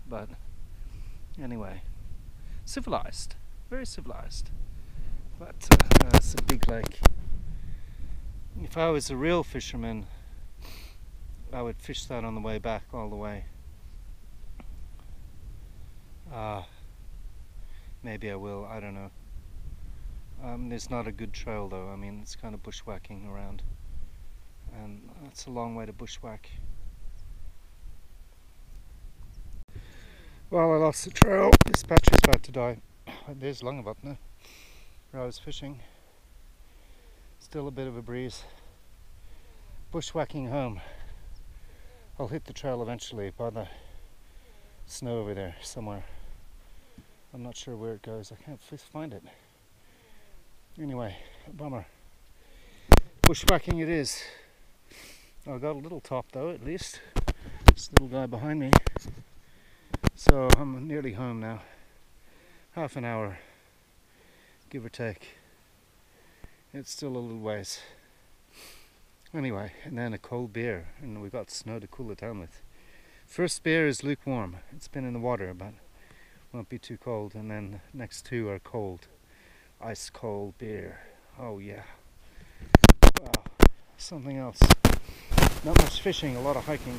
But anyway, civilized, very civilized. But it's a big lake. If I was a real fisherman, I would fish that on the way back all the way. Maybe I will, I don't know. There's not a good trail though. I mean, it's kind of bushwhacking around, and it's a long way to bushwhack. Well, I lost the trail. This battery's about to die. There's Longabop now, where I was fishing. Still a bit of a breeze. Bushwhacking home. I'll hit the trail eventually by the snow over there somewhere. I'm not sure where it goes. I can't find it. Anyway, a bummer. Bushwhacking it is. I got a little top though, at least. This little guy behind me. So I'm nearly home now. Half an hour, give or take. It's still a little ways. Anyway, and then a cold beer, and we've got snow to cool it down with. First beer is lukewarm. It's been in the water, but won't be too cold. And then next two are cold. Ice cold beer. Oh yeah. Wow. Something else. Not much fishing, a lot of hiking.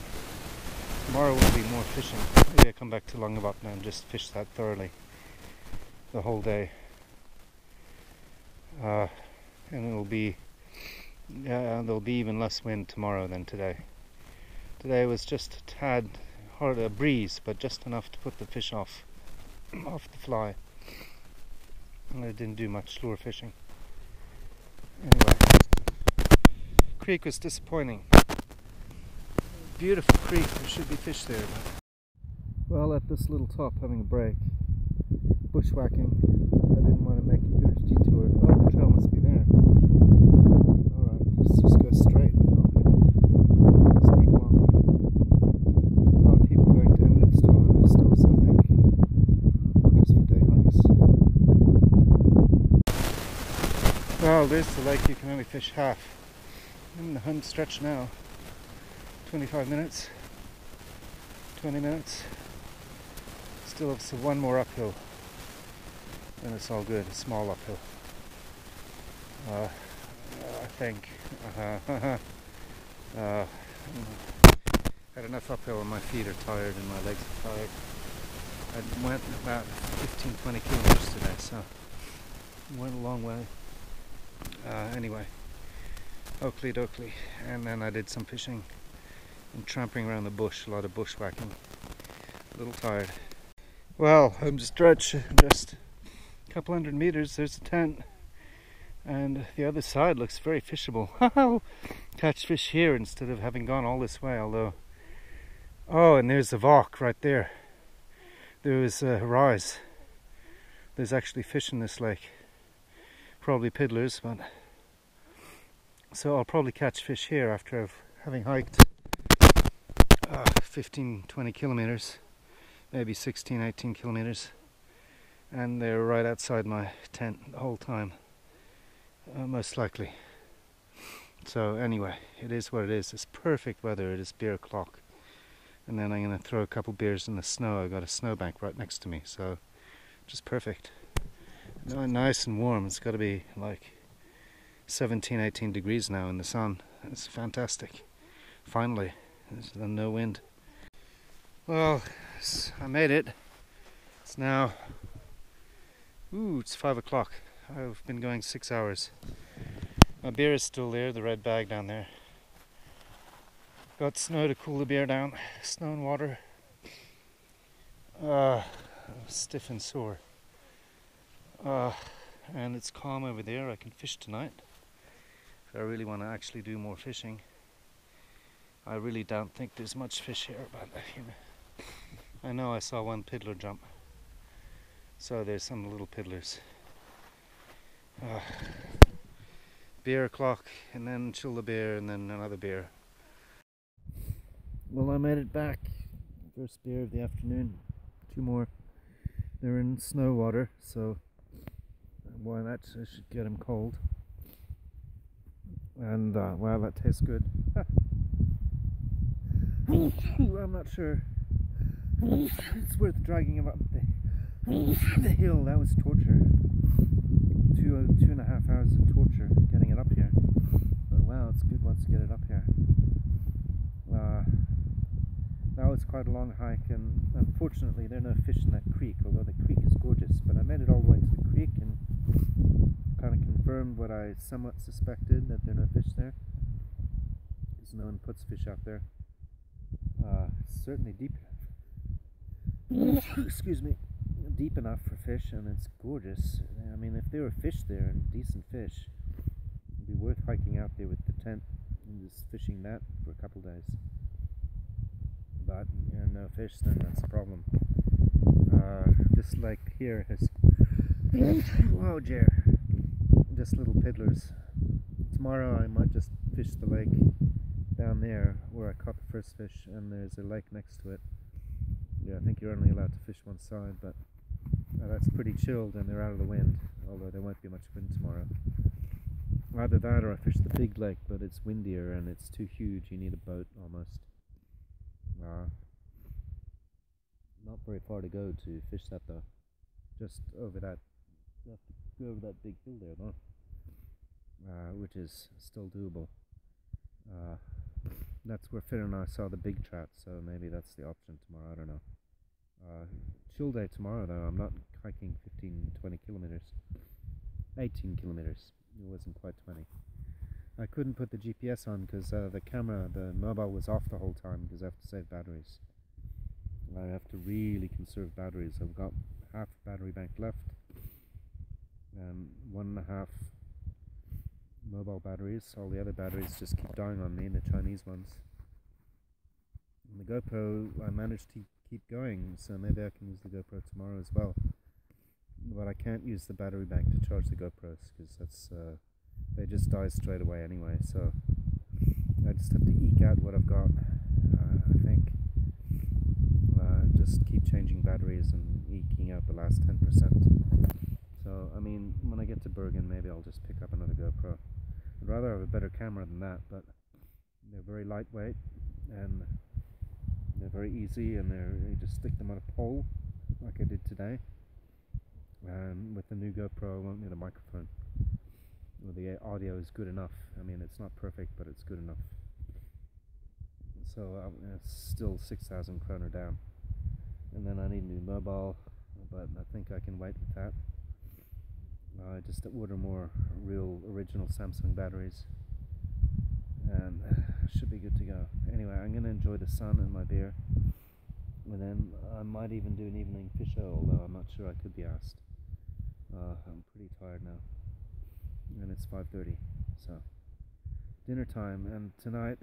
Tomorrow will be more fishing. Maybe I come back to Longabop now and just fish that thoroughly the whole day. And it'll be there'll be even less wind tomorrow than today. Today was just a tad hard, a breeze, but just enough to put the fish off the fly. And I didn't do much lure fishing. Anyway, creek was disappointing. Beautiful creek, there should be fish there. But well, at this little top having a break, bushwhacking. I didn't want to make a huge detour. Oh, the trail must be there. Alright, let's just go straight. There's people on it. A lot of people going to Haugastøl and Haugastøl, I think. Or just for day hikes. Well, there's the lake. You can only fish half. I'm in the home stretch now. 25 minutes. 20 minutes. Still have one more uphill. And it's all good. A small uphill. I think. Had enough uphill and my feet are tired and my legs are tired. I went about 15-20 kilometers today, so went a long way. Anyway, Oakley dokley, and then I did some fishing and tramping around the bush, a lot of bushwhacking. A little tired. Well, home stretch, just a couple hundred meters, there's a tent, and the other side looks very fishable. Catch fish here instead of having gone all this way, although... Oh, and there's a Vok right there. There was a rise. There's actually fish in this lake. Probably piddlers, but... So I'll probably catch fish here after having hiked 15-20 kilometers, maybe 16-18 kilometers, and they're right outside my tent the whole time, most likely. So anyway, it is what it is. It's perfect weather. It is beer o'clock, and then I'm going to throw a couple beers in the snow. I got a snowbank right next to me, so just perfect. Nice and warm. It's got to be like 17-18 degrees now in the sun. It's fantastic. Finally, there's no wind. Well, I made it. It's now, it's 5 o'clock. I've been going 6 hours. My beer is still there, the red bag down there. Got snow to cool the beer down. Snow and water. Stiff and sore. And it's calm over there. I can fish tonight if I really want to actually do more fishing. I really don't think there's much fish here, but I know I saw one piddler jump, so there's some little piddlers. Beer o'clock, and then chill the beer, and then another beer. Well, I made it back. First beer of the afternoon. 2 more. They're in snow water, so why not? I should get them cold. and wow, that tastes good. I'm not sure it's worth dragging him up the hill. That was torture. 2.5 hours of torture getting it up here. But wow, it's good once you get it up here. That was quite a long hike, and unfortunately there are no fish in that creek, although the creek is gorgeous. But I made it all the way to the creek and kind of confirmed what I somewhat suspected, that there are no fish there, because no one puts fish out there. It's certainly deep enough. Excuse me. Deep enough for fish, and it's gorgeous. I mean, if there were fish there, and decent fish, it'd be worth hiking out there with the tent and just fishing that for a couple days. But no fish, then that's a problem. This lake here has oh dear, just little piddlers. Tomorrow I might just fish the lake down there where I caught the first fish, and there's a lake next to it. Yeah, I think you're only allowed to fish one side, but that's pretty chilled and they're out of the wind, although there won't be much wind tomorrow. Either that or I fish the big lake, but it's windier and it's too huge, you need a boat almost. Not very far to go to fish that though. Just over that, you have to go over that big hill there though, which is still doable. That's where Finn and I saw the big trout, so maybe that's the option tomorrow, I don't know. Chill day tomorrow though. I'm not hiking 15-20 kilometers. 18 kilometers. It wasn't quite 20. I couldn't put the GPS on because the camera, the mobile, was off the whole time because I have to save batteries. I have to really conserve batteries. I've got half a battery bank left and 1.5 mobile batteries. All the other batteries just keep dying on me, the Chinese ones. And the GoPro I managed to keep going, so maybe I can use the GoPro tomorrow as well. But I can't use the battery bank to charge the GoPros because that's they just die straight away anyway. So I just have to eke out what I've got. I think just keep changing batteries and eking out the last 10%. So I mean, when I get to Bergen, maybe I'll just pick up another GoPro. I'd rather have a better camera than that, but they're very lightweight and they're very easy, and you just stick them on a pole like I did today. And with the new GoPro I won't need a microphone. Well, the audio is good enough. I mean, it's not perfect, but it's good enough. So it's still 6,000 kroner down. And then I need a new mobile, but I think I can wait with that. I just order more real original Samsung batteries and should be good to go. Anyway, I'm going to enjoy the sun and my beer, and then I might even do an evening fish show, although I'm not sure I could be asked. I'm pretty tired now, and it's 5:30, so dinner time. And tonight,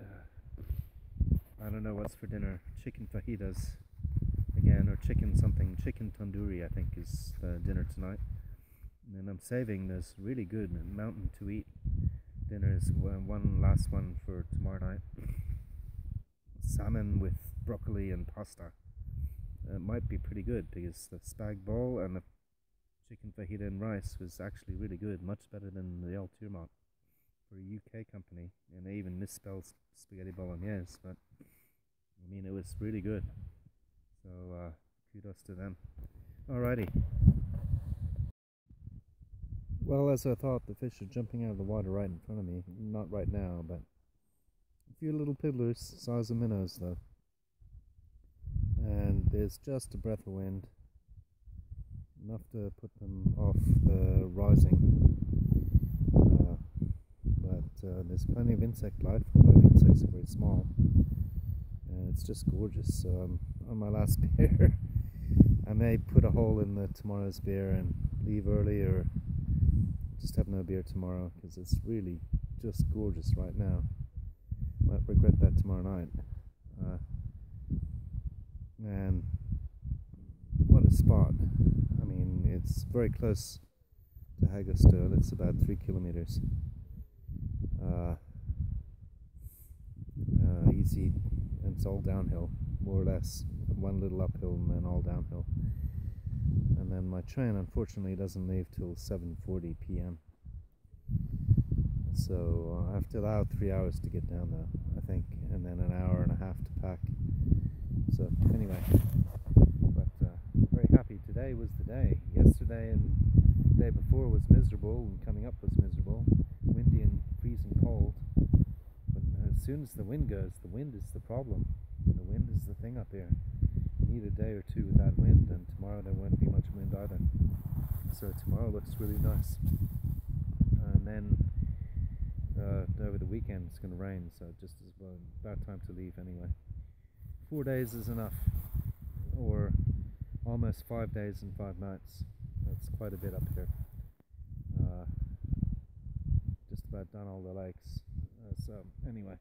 I don't know what's for dinner. Chicken fajitas again, or chicken tandoori I think is the dinner tonight. And I'm saving this really good mountain to eat dinners, one last one for tomorrow night. Salmon with broccoli and pasta. It might be pretty good because the spag bowl and the chicken fajita and rice was actually really good, much better than the El Turmont for a UK company, and they even misspelled spaghetti bolognese, but I mean, it was really good. So kudos to them. Alrighty. Well, as I thought, the fish are jumping out of the water right in front of me. Not right now, but a few little piddlers, size of minnows though. And there's just a breath of wind, enough to put them off the rising. But there's plenty of insect life, although the insects are very small. And it's just gorgeous. So on my last beer, I may put a hole in tomorrow's beer and leave early, or just have no beer tomorrow because it's really just gorgeous right now. Might regret that tomorrow night. And what a spot. I mean, it's very close to Haugastøl. It's about 3 kilometers. Easy, and it's all downhill, more or less. One little uphill and then all downhill. And then my train unfortunately doesn't leave till 7:40 p.m. So I have to allow 3 hours to get down though, I think, and then an hour and a half to pack. So anyway, but very happy. Today was the day. Yesterday and the day before was miserable, and coming up was miserable, windy and freezing cold. But as soon as the wind goes, the wind is the problem. The wind is the thing up here. You need a day or two without wind, and tomorrow there won't be much wind either. So tomorrow looks really nice. And then over the weekend it's going to rain, so just as well, about time to leave anyway. 4 days is enough, or almost 5 days and 5 nights. That's quite a bit up here. Just about done all the lakes. So anyway,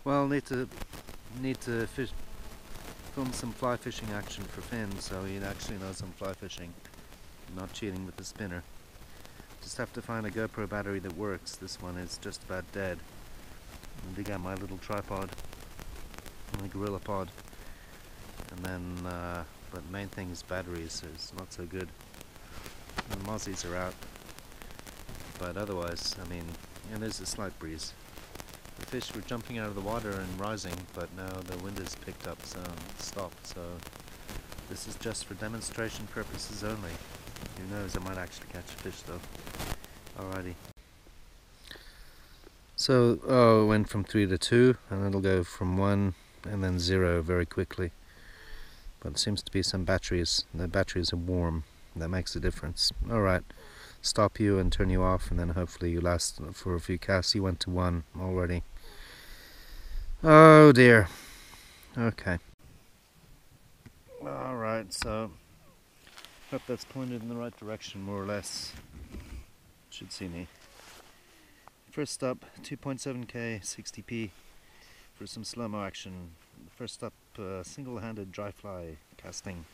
well, need to film some fly fishing action for Finn, so he actually knows I'm fly fishing, not cheating with the spinner. Just have to find a GoPro battery that works. This one is just about dead. I'll dig out my little tripod, my gorilla pod, and then but main thing is batteries. So it's not so good. The mozzies are out, but otherwise, I mean, and there's a slight breeze. The fish were jumping out of the water and rising, but now the wind has picked up, so it's stopped. So this is just for demonstration purposes only. Who knows, I might actually catch a fish though. Alrighty. So, it went from 3 to 2, and it'll go from 1 and then 0 very quickly. But it seems to be some batteries. The batteries are warm. That makes a difference. Alright. Stop you and turn you off, and then hopefully you last for a few casts. You went to 1 already. Oh dear. Okay. Alright, so hope that's pointed in the right direction, more or less. Should see me. First up, 2.7k 60p for some slow-mo action. First up, single-handed dry fly casting.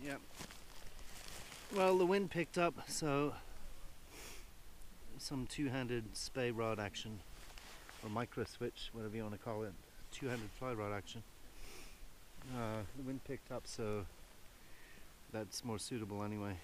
Yep. Well, the wind picked up, so some two-handed spay rod action, or micro switch, whatever you want to call it, two-handed fly rod action. The wind picked up, so that's more suitable anyway.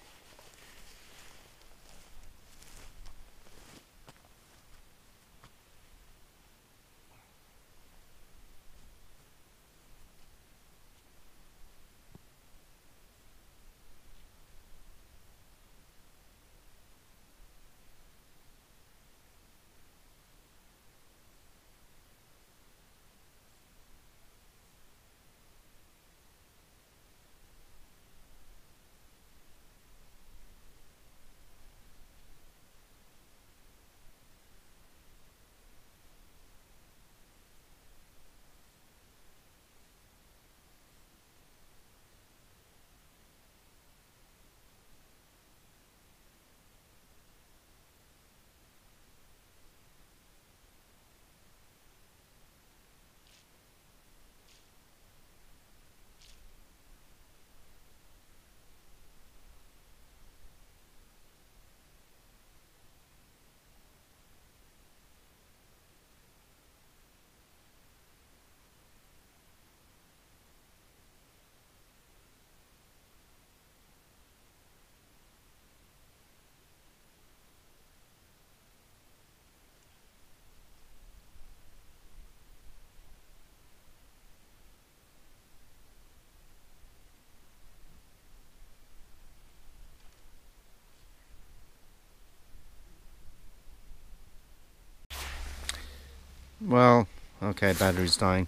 Well, okay, battery's dying.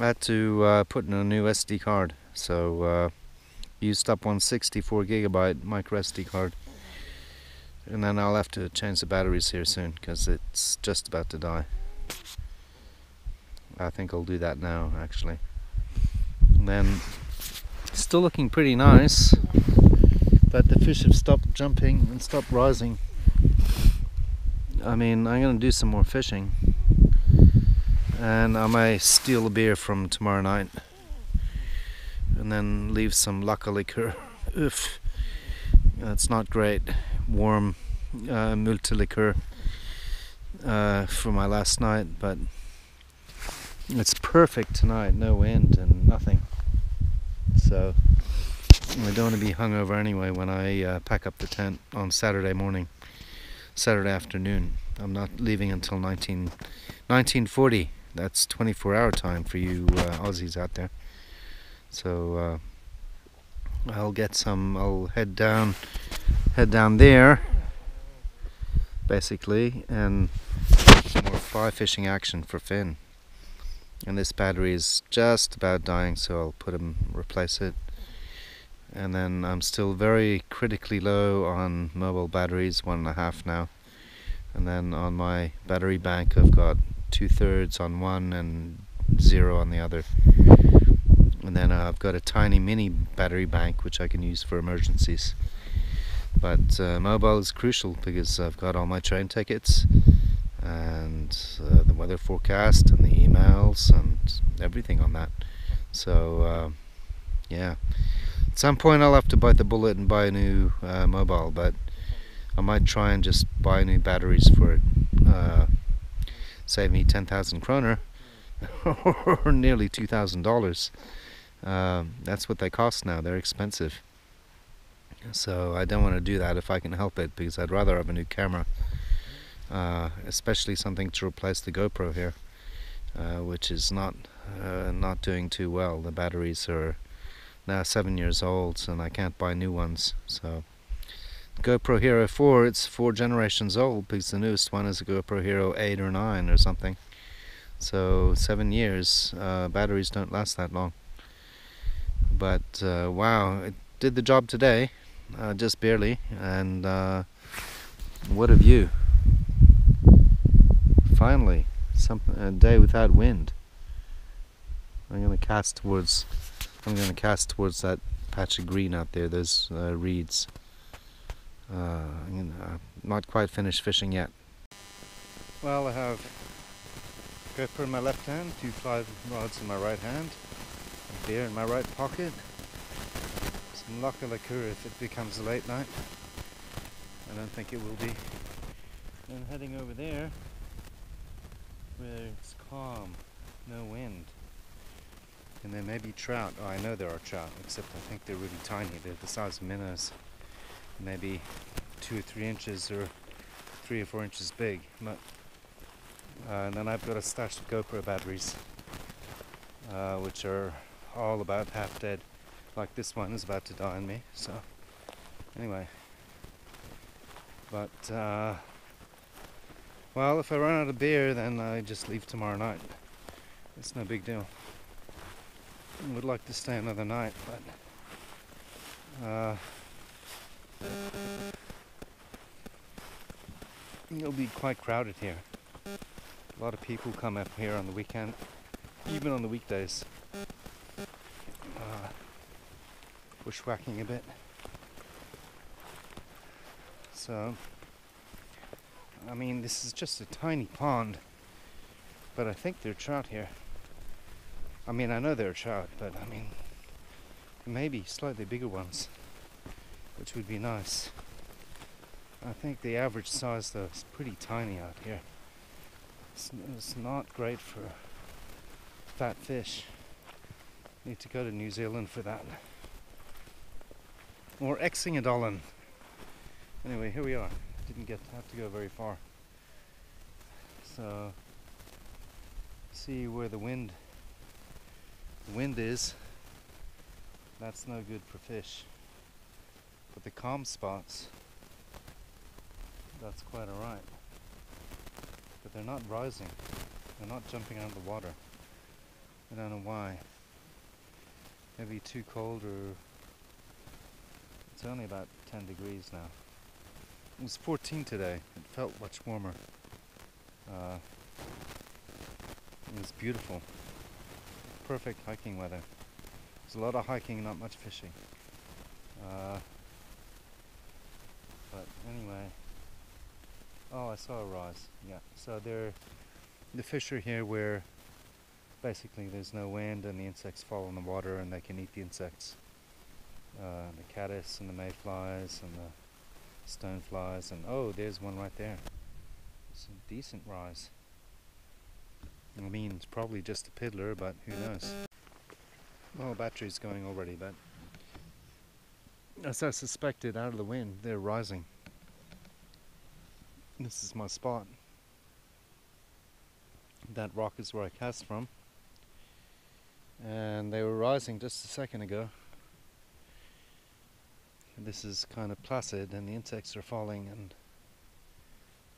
I had to put in a new SD card, so used up 164 gigabyte micro SD card, and then I'll have to change the batteries here soon because it's just about to die. I think I'll do that now, actually. And then, still looking pretty nice, but the fish have stopped jumping and stopped rising. I mean, I'm gonna do some more fishing, and I may steal a beer from tomorrow night, and then leave some Laka liquor. Oof, that's not great. Warm multiliqueur for my last night, but it's perfect tonight. No wind and nothing, so I don't want to be hungover anyway when I pack up the tent on Saturday afternoon. I'm not leaving until 1940. That's 24-hour time for you Aussies out there. So I'll head down there basically, and some more fly fishing action for Finn. And this battery is just about dying, so I'll replace it. And then I'm still very critically low on mobile batteries, 1.5 now. And then on my battery bank I've got 2/3 on one and 0 on the other. And then I've got a tiny mini battery bank which I can use for emergencies. But mobile is crucial because I've got all my train tickets and the weather forecast and the emails and everything on that. So yeah, at some point I'll have to bite the bullet and buy a new mobile, but I might try and just buy new batteries for it. Save me 10,000 kroner or nearly $2,000. That's what they cost now. They're expensive. So I don't want to do that if I can help it, because I'd rather have a new camera, especially something to replace the GoPro here, which is not doing too well. The batteries are now 7 years old and I can't buy new ones. So GoPro Hero 4, it's 4 generations old, because the newest one is a GoPro Hero 8 or 9 or something. So 7 years, batteries don't last that long. But wow, it did the job today, just barely, and what a view. Finally, a day without wind. I'm gonna cast towards that patch of green out there, those reeds. I'm not quite finished fishing yet. Well, I have GoPro in my left hand, 2 fly rods in my right hand, a beer in my right pocket, some Laka liqueur if it becomes a late night. I don't think it will be. And heading over there where it's calm, no wind. And there may be trout. Oh, I know there are trout, except I think they're really tiny. They're the size of minnows. Maybe 2 or 3 inches or 3 or 4 inches big. But, and then I've got a stash of GoPro batteries, which are all about half dead. Like this one is about to die on me. So anyway, but well, if I run out of beer, then I just leave tomorrow night. It's no big deal. I would like to stay another night, but it'll be quite crowded here. A lot of people come up here on the weekend, even on the weekdays. Bushwhacking a bit. So, I mean, this is just a tiny pond, but I think there are trout here. I mean, I know there are trout, but I mean, maybe slightly bigger ones, which would be nice. I think the average size, though, is pretty tiny out here. It's not great for fat fish. Need to go to New Zealand for that. Or Exingadollen. Anyway, here we are. Didn't have to go very far. So, see where the wind is. That's no good for fish. But the calm spots, that's quite alright. But they're not rising. They're not jumping out of the water. I don't know why. Maybe too cold, or it's only about 10 degrees now. It was 14 today. It felt much warmer. It was beautiful. Perfect hiking weather. There's a lot of hiking, not much fishing. But anyway, oh, I saw a rise. Yeah, so the fish are here where basically there's no wind and the insects fall in the water and they can eat the insects. The caddis and the mayflies and the stoneflies, and oh, there's one right there. It's a decent rise. I mean, it's probably just a piddler, but who knows? Oh, battery's going already, but as I suspected, out of the wind, they're rising. This is my spot. That rock is where I cast from. And they were rising just a second ago. This is kind of placid and the insects are falling, and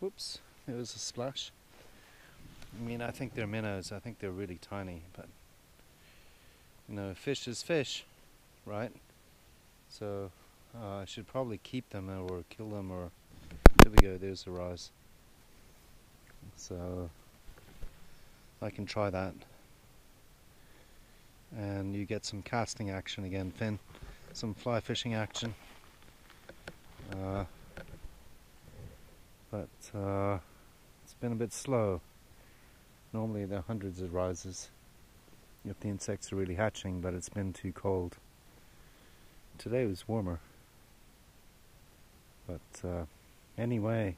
whoops, there was a splash. I mean, I think they're minnows. I think they're really tiny, but you know, fish is fish, right? So I should probably keep them or kill them, or there we go, there's a rise. So I can try that. And you get some casting action again, Finn. Some fly fishing action. But it's been a bit slow. Normally there are hundreds of rises if the insects are really hatching, but it's been too cold. Today was warmer. But anyway,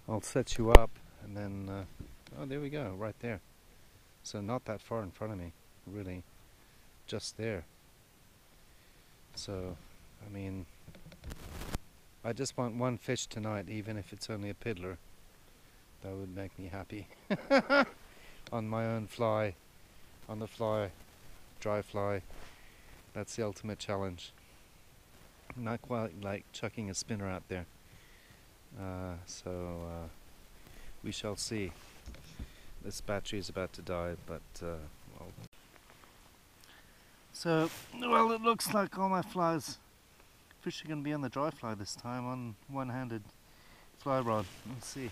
I'll set you up and then, oh, there we go, right there. So not that far in front of me, really, just there. So, I mean, I just want one fish tonight, even if it's only a piddler. That would make me happy. On my own fly, on the fly, dry fly. That's the ultimate challenge. Not quite like chucking a spinner out there. So we shall see. This battery is about to die, but well. So, well, it looks like all my fish are going to be on the dry fly this time, on one-handed fly rod. Let's see.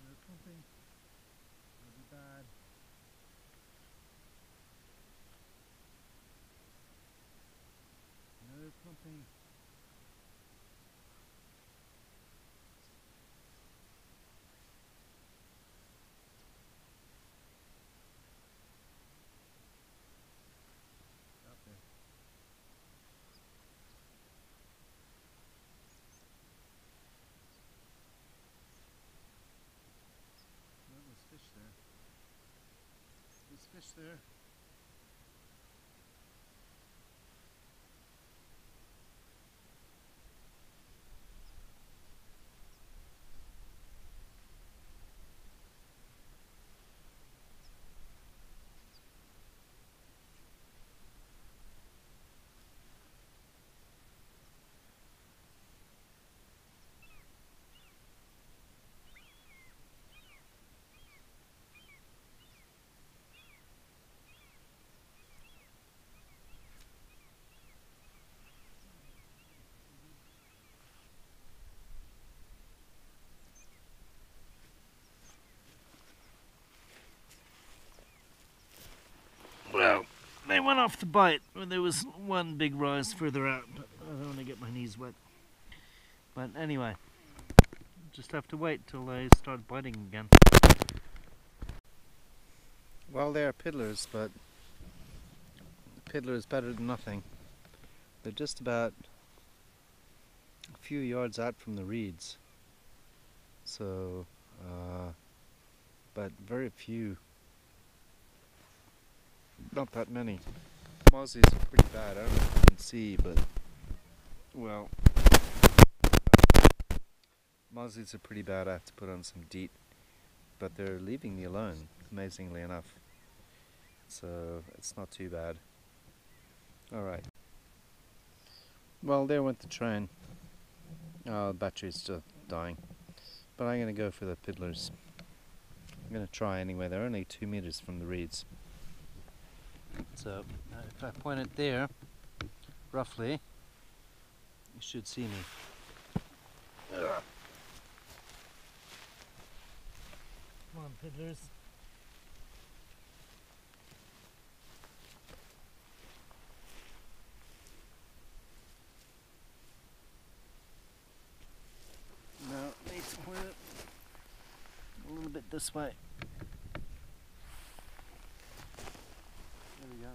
No clumping. That'll be bad. No clumping. There's fish there. Well, they went off the bite when there was one big rise further out, but I don't want to get my knees wet. But anyway, just have to wait till they start biting again. Well, they are piddlers, but a piddler is better than nothing. They're just about a few yards out from the reeds, so but very few. Not that many. Mozzies are pretty bad. I don't know if you can see, but well, mozzies are pretty bad. I have to put on some DEET, but they're leaving me alone, amazingly enough. So it's not too bad. All right. Well, there went the train. Oh, the battery's still dying. But I'm going to go for the piddlers. I'm going to try anyway. They're only 2 meters from the reeds. So if I point it there, roughly, you should see me. Come on, piddlers. Now, need to point it a little bit this way. There we go.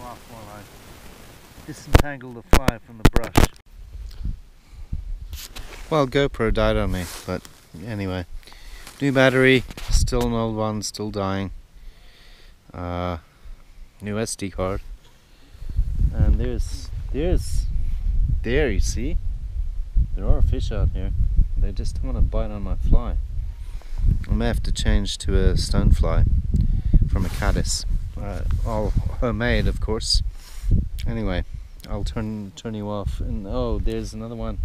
Off while I disentangle the fly from the brush. Well, GoPro died on me, but anyway. New battery, still an old one, still dying. New SD card. And there you see, there are fish out here. They just want to bite on my fly. I may have to change to a stonefly from a caddis. All homemade, of course. Anyway, I'll turn you off. And oh, there's another one.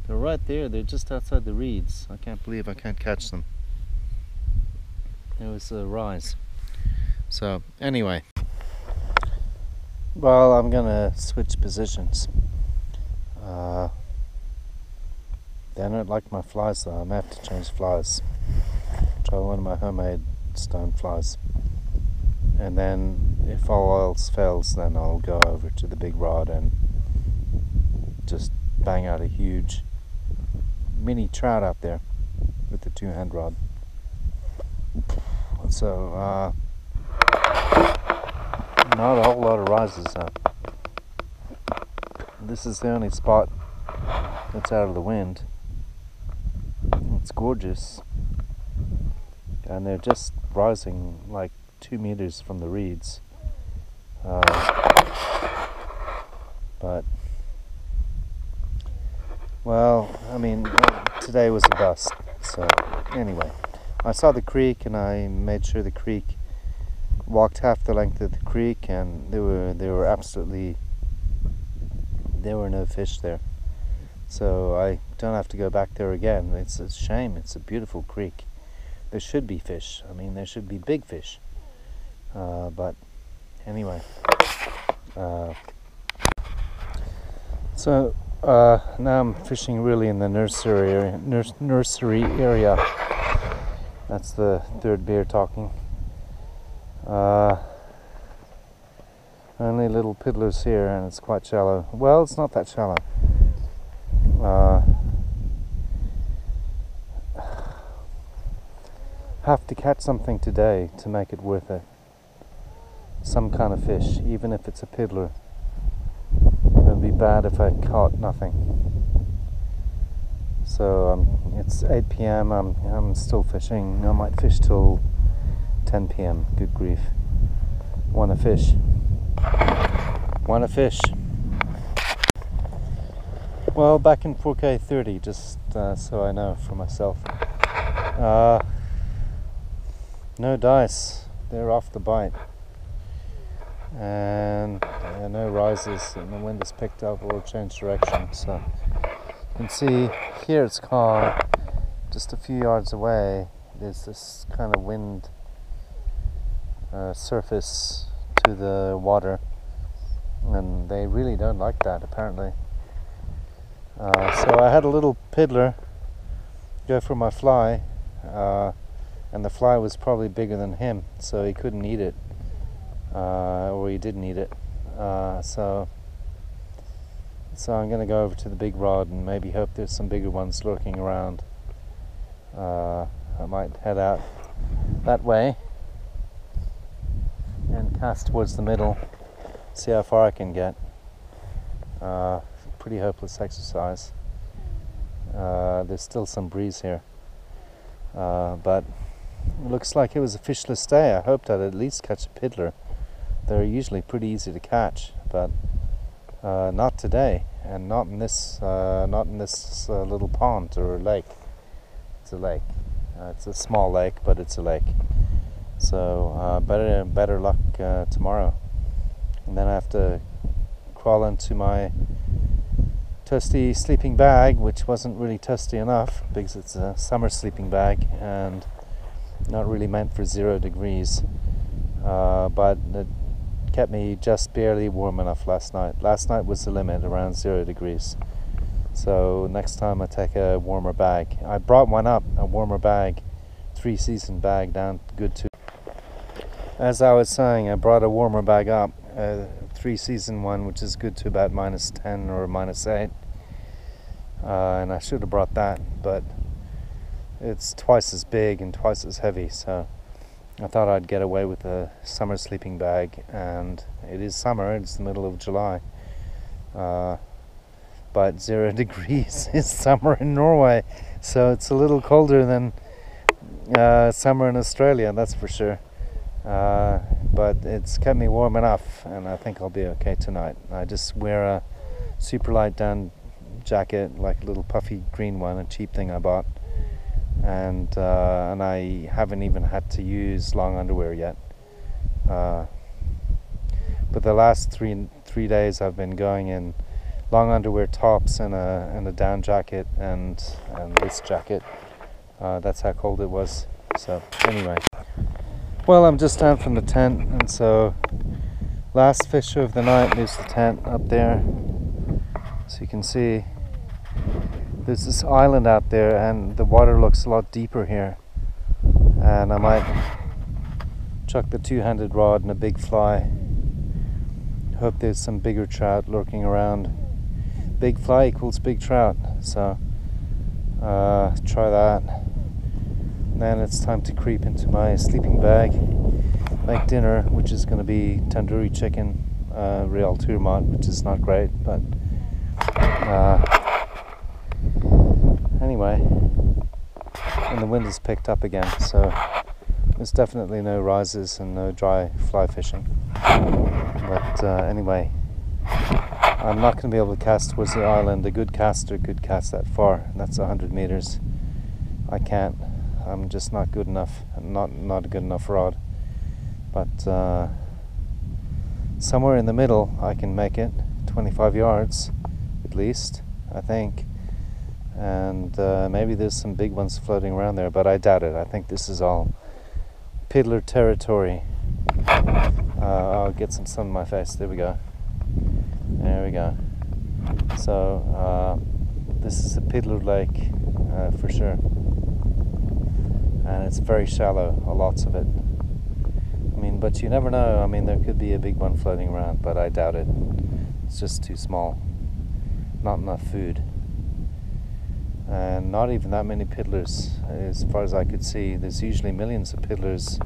They're right there. They're just outside the reeds. I can't believe I can't catch them. It was a rise. So anyway, well, I'm gonna switch positions. They don't like my flies though. I may have to change flies. Try one of my homemade stone flies. And then if all else fails, then I'll go over to the big rod and just bang out a huge mini trout out there with the 2-hand rod. So not a whole lot of rises though. This is the only spot that's out of the wind. It's gorgeous, and they're just rising like 2 meters from the reeds. But well, I mean, today was a bust. So anyway, I saw the creek and I made sure the creek, walked half the length of the creek, and there were no fish there. So I don't have to go back there again. It's a shame. It's a beautiful creek. There should be fish. I mean, there should be big fish. But anyway, so now I'm fishing really in the nursery area. That's the third beer talking. Only little piddlers here, and it's quite shallow. Well, it's not that shallow. Have to catch something today to make it worth it. Some kind of fish, even if it's a piddler. It would be bad if I caught nothing. So it's 8 p.m. I'm still fishing. I might fish till 10 p.m. Good grief. Want to fish. Want to fish. Well, back in 4K 30, just so I know for myself. No dice. They're off the bite. And no rises, and the wind has picked up or changed direction. So you can see here it's calm, just a few yards away, there's this kind of wind surface to the water, and they really don't like that apparently. So I had a little piddler go for my fly, and the fly was probably bigger than him, so he couldn't eat it, or he didn't eat it. So I'm going to go over to the big rod and maybe hope there's some bigger ones lurking around. I might head out that way and cast towards the middle, see how far I can get. Pretty hopeless exercise. There's still some breeze here, but it looks like it was a fishless day. I hoped I'd at least catch a piddler. They're usually pretty easy to catch, but not today, and not in this little pond or lake. It's a lake. It's a small lake, but it's a lake. So better luck tomorrow. And then I have to crawl into my toasty sleeping bag, which wasn't really toasty enough because it's a summer sleeping bag and not really meant for 0 degrees. But it kept me just barely warm enough last night. Last night was the limit, around 0 degrees. So next time I take a warmer bag. I brought one up, a warmer bag, 3-season bag down good to. As I was saying, I brought a warmer bag up, a 3-season one, which is good to about -10 or -8. And I should have brought that, but it's twice as big and twice as heavy, so I thought I'd get away with a summer sleeping bag. And it is summer, it's the middle of July. But 0 degrees is summer in Norway, so it's a little colder than summer in Australia, that's for sure. But it's kept me warm enough, and I think I'll be okay tonight. I just wear a super light down jacket, like a little puffy green one, a cheap thing I bought, and I haven't even had to use long underwear yet. But the last three days I've been going in long underwear, tops, and a down jacket and this jacket. That's how cold it was. So anyway, well, I'm just down from the tent, and so last fish of the night leaves the tent up there. So you can see there's this island out there, and the water looks a lot deeper here. And I might chuck the 2-handed rod and a big fly. Hope there's some bigger trout lurking around. Big fly equals big trout, so try that. And then it's time to creep into my sleeping bag, make dinner, which is going to be tandoori chicken, real turmat, which is not great, but anyway. And the wind has picked up again, so there's definitely no rises and no dry fly fishing. But anyway, I'm not going to be able to cast towards the island. A good caster could cast that far, and that's 100 meters. I can't. I'm just not good enough, not a good enough rod. But somewhere in the middle I can make it, 25 yards at least, I think. And maybe there's some big ones floating around there, but I doubt it. I think this is all piddler territory. I'll get some sun on my face. There we go. There we go. So this is a piddler lake for sure, and it's very shallow, lots of it. I mean, but you never know. I mean, there could be a big one floating around, but I doubt it. It's just too small. Not enough food. And not even that many piddlers, as far as I could see. There's usually millions of piddlers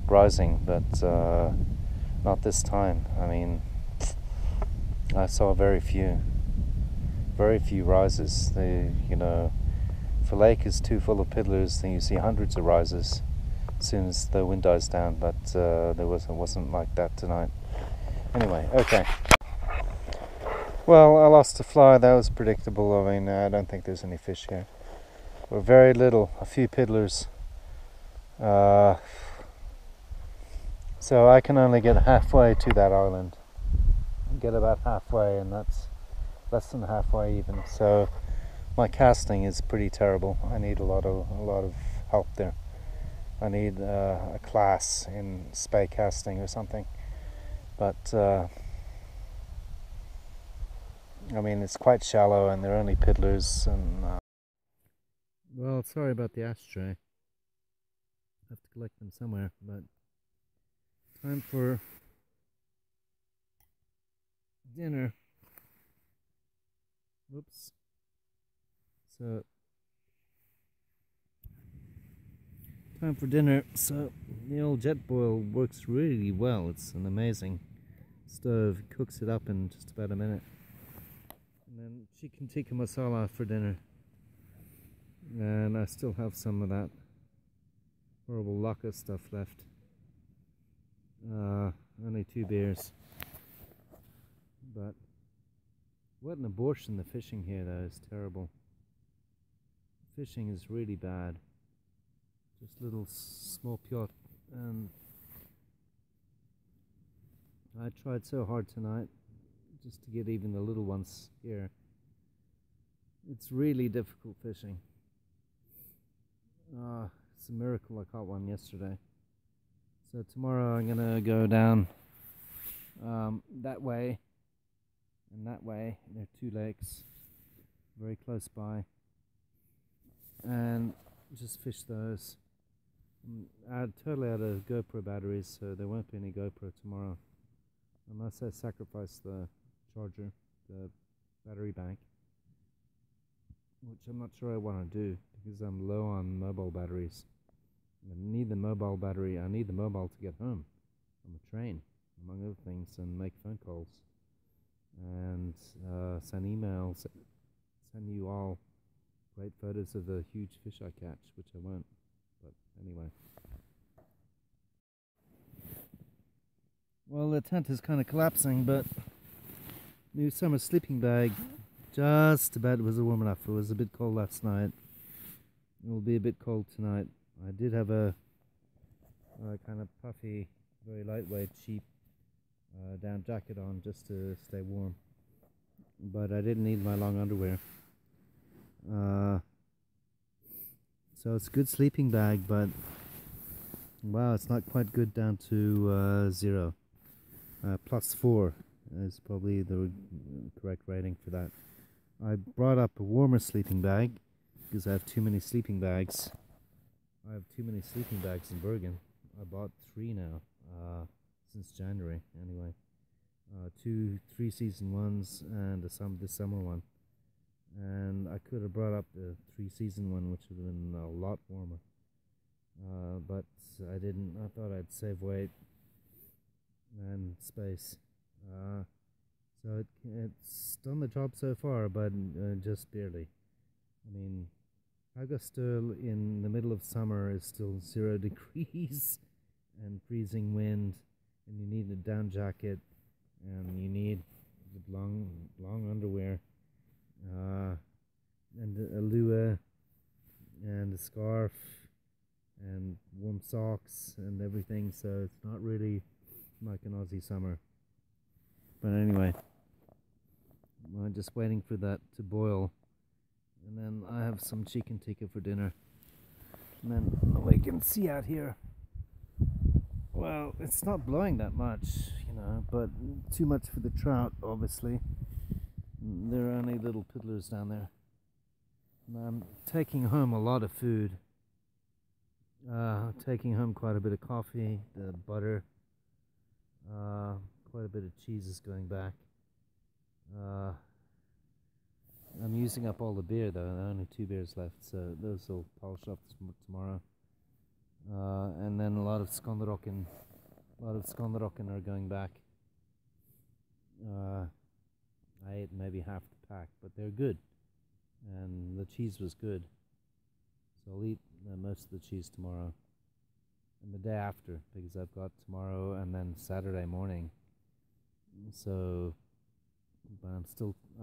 rising, but not this time. I mean, I saw very few rises. If a lake is too full of piddlers, then you see hundreds of rises as soon as the wind dies down. But it wasn't like that tonight. Anyway, okay. Well, I lost a fly. That was predictable. I mean, I don't think there's any fish here. Or very little. A few piddlers. So I can only get halfway to that island. Get about halfway, and that's less than halfway even. So my casting is pretty terrible. I need a lot of help there. I need a class in spey casting or something. But I mean, it's quite shallow and they're only piddlers. And well, sorry about the ashtray. I have to collect them somewhere. But time for dinner. Whoops. So time for dinner. So the old jet boil works really well. It's an amazing stove. It cooks it up in just about a minute. And then chicken tikka masala for dinner. And I still have some of that horrible laka stuff left. Only 2 beers. But what an abortion the fishing here though is terrible. Fishing is really bad. Just little small pjot, and I tried so hard tonight just to get even the little ones here. It's really difficult fishing. It's a miracle I caught one yesterday. So tomorrow I'm gonna go down that way and that way. There are 2 lakes very close by, and just fish those. I'm totally out of GoPro batteries, so there won't be any GoPro tomorrow unless I sacrifice the charger, the battery bank, which I'm not sure I want to do because I'm low on mobile batteries. I need the mobile battery. I need the mobile to get home on the train, among other things, and make phone calls and send emails, send you all great photos of the huge fish I catch, which I won't. But anyway. Well, the tent is kind of collapsing, but new summer sleeping bag just about was warm enough. It was a bit cold last night. It will be a bit cold tonight. I did have a kind of puffy, very lightweight, cheap down jacket on just to stay warm. But I didn't need my long underwear. So it's a good sleeping bag, but wow, it's not quite good down to 0. +4 is probably the correct rating for that. I brought up a warmer sleeping bag because I have too many sleeping bags. I have too many sleeping bags in Bergen. I bought 3 now, since January anyway. 2 3-season ones and this summer one. And I could have brought up the 3-season one, which would have been a lot warmer. But I didn't. I thought I'd save weight and space. So it's done the job so far, but just barely. I mean, Haugastøl in the middle of summer is still 0 degrees and freezing wind, and you need a down jacket, and you need long underwear, and a lua, and a scarf, and warm socks, and everything. So it's not really like an Aussie summer. But anyway, I'm just waiting for that to boil. And then I have some chicken tikka for dinner. And then we can see out here. Well, it's not blowing that much, you know, but too much for the trout, obviously. There are only little piddlers down there. And I'm taking home a lot of food. Taking home quite a bit of coffee, the butter, quite a bit of cheese is going back. I'm using up all the beer though. There are only 2 beers left, so those will polish up tomorrow. And then a lot of skånderocken are going back. I ate maybe half the pack, but they're good, and the cheese was good. So I'll eat most of the cheese tomorrow, and the day after, because I've got tomorrow and then Saturday morning. So, but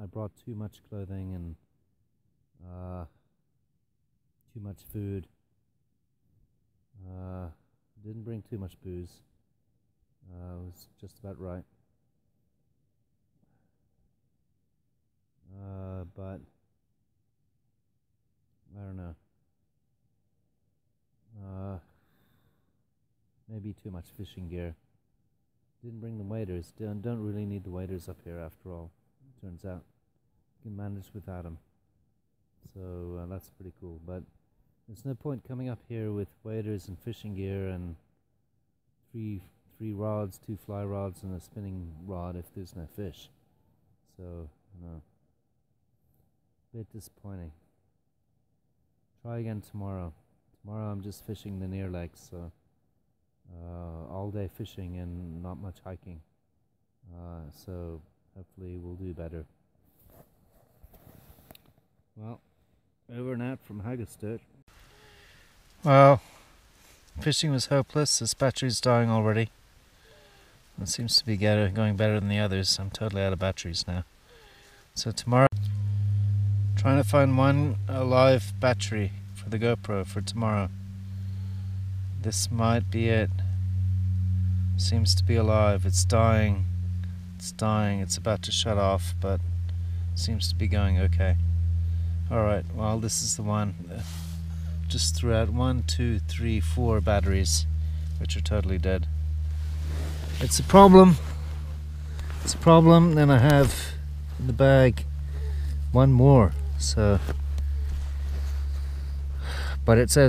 I brought too much clothing and too much food. Didn't bring too much booze. It was just about right. But too much fishing gear. Didn't bring the waders. Don't really need the waders up here after all. Turns out you can manage without them. So that's pretty cool. But there's no point coming up here with waders and fishing gear and three rods, 2 fly rods and a spinning rod if there's no fish. So bit disappointing. Try again tomorrow. Tomorrow I'm just fishing the near lakes, so all day fishing and not much hiking. So hopefully we'll do better. Well, over and out from Haugastøl. Well, fishing was hopeless. This battery's dying already. It seems to be going better than the others. I'm totally out of batteries now. So tomorrow, trying to find one live battery for the GoPro for tomorrow. This might be it. Seems to be alive. It's dying. It's dying. It's about to shut off, but seems to be going okay. Alright, well, this is the one. Just threw out 1, 2, 3, 4 batteries, which are totally dead. It's a problem. It's a problem. Then I have in the bag one more. So, but it says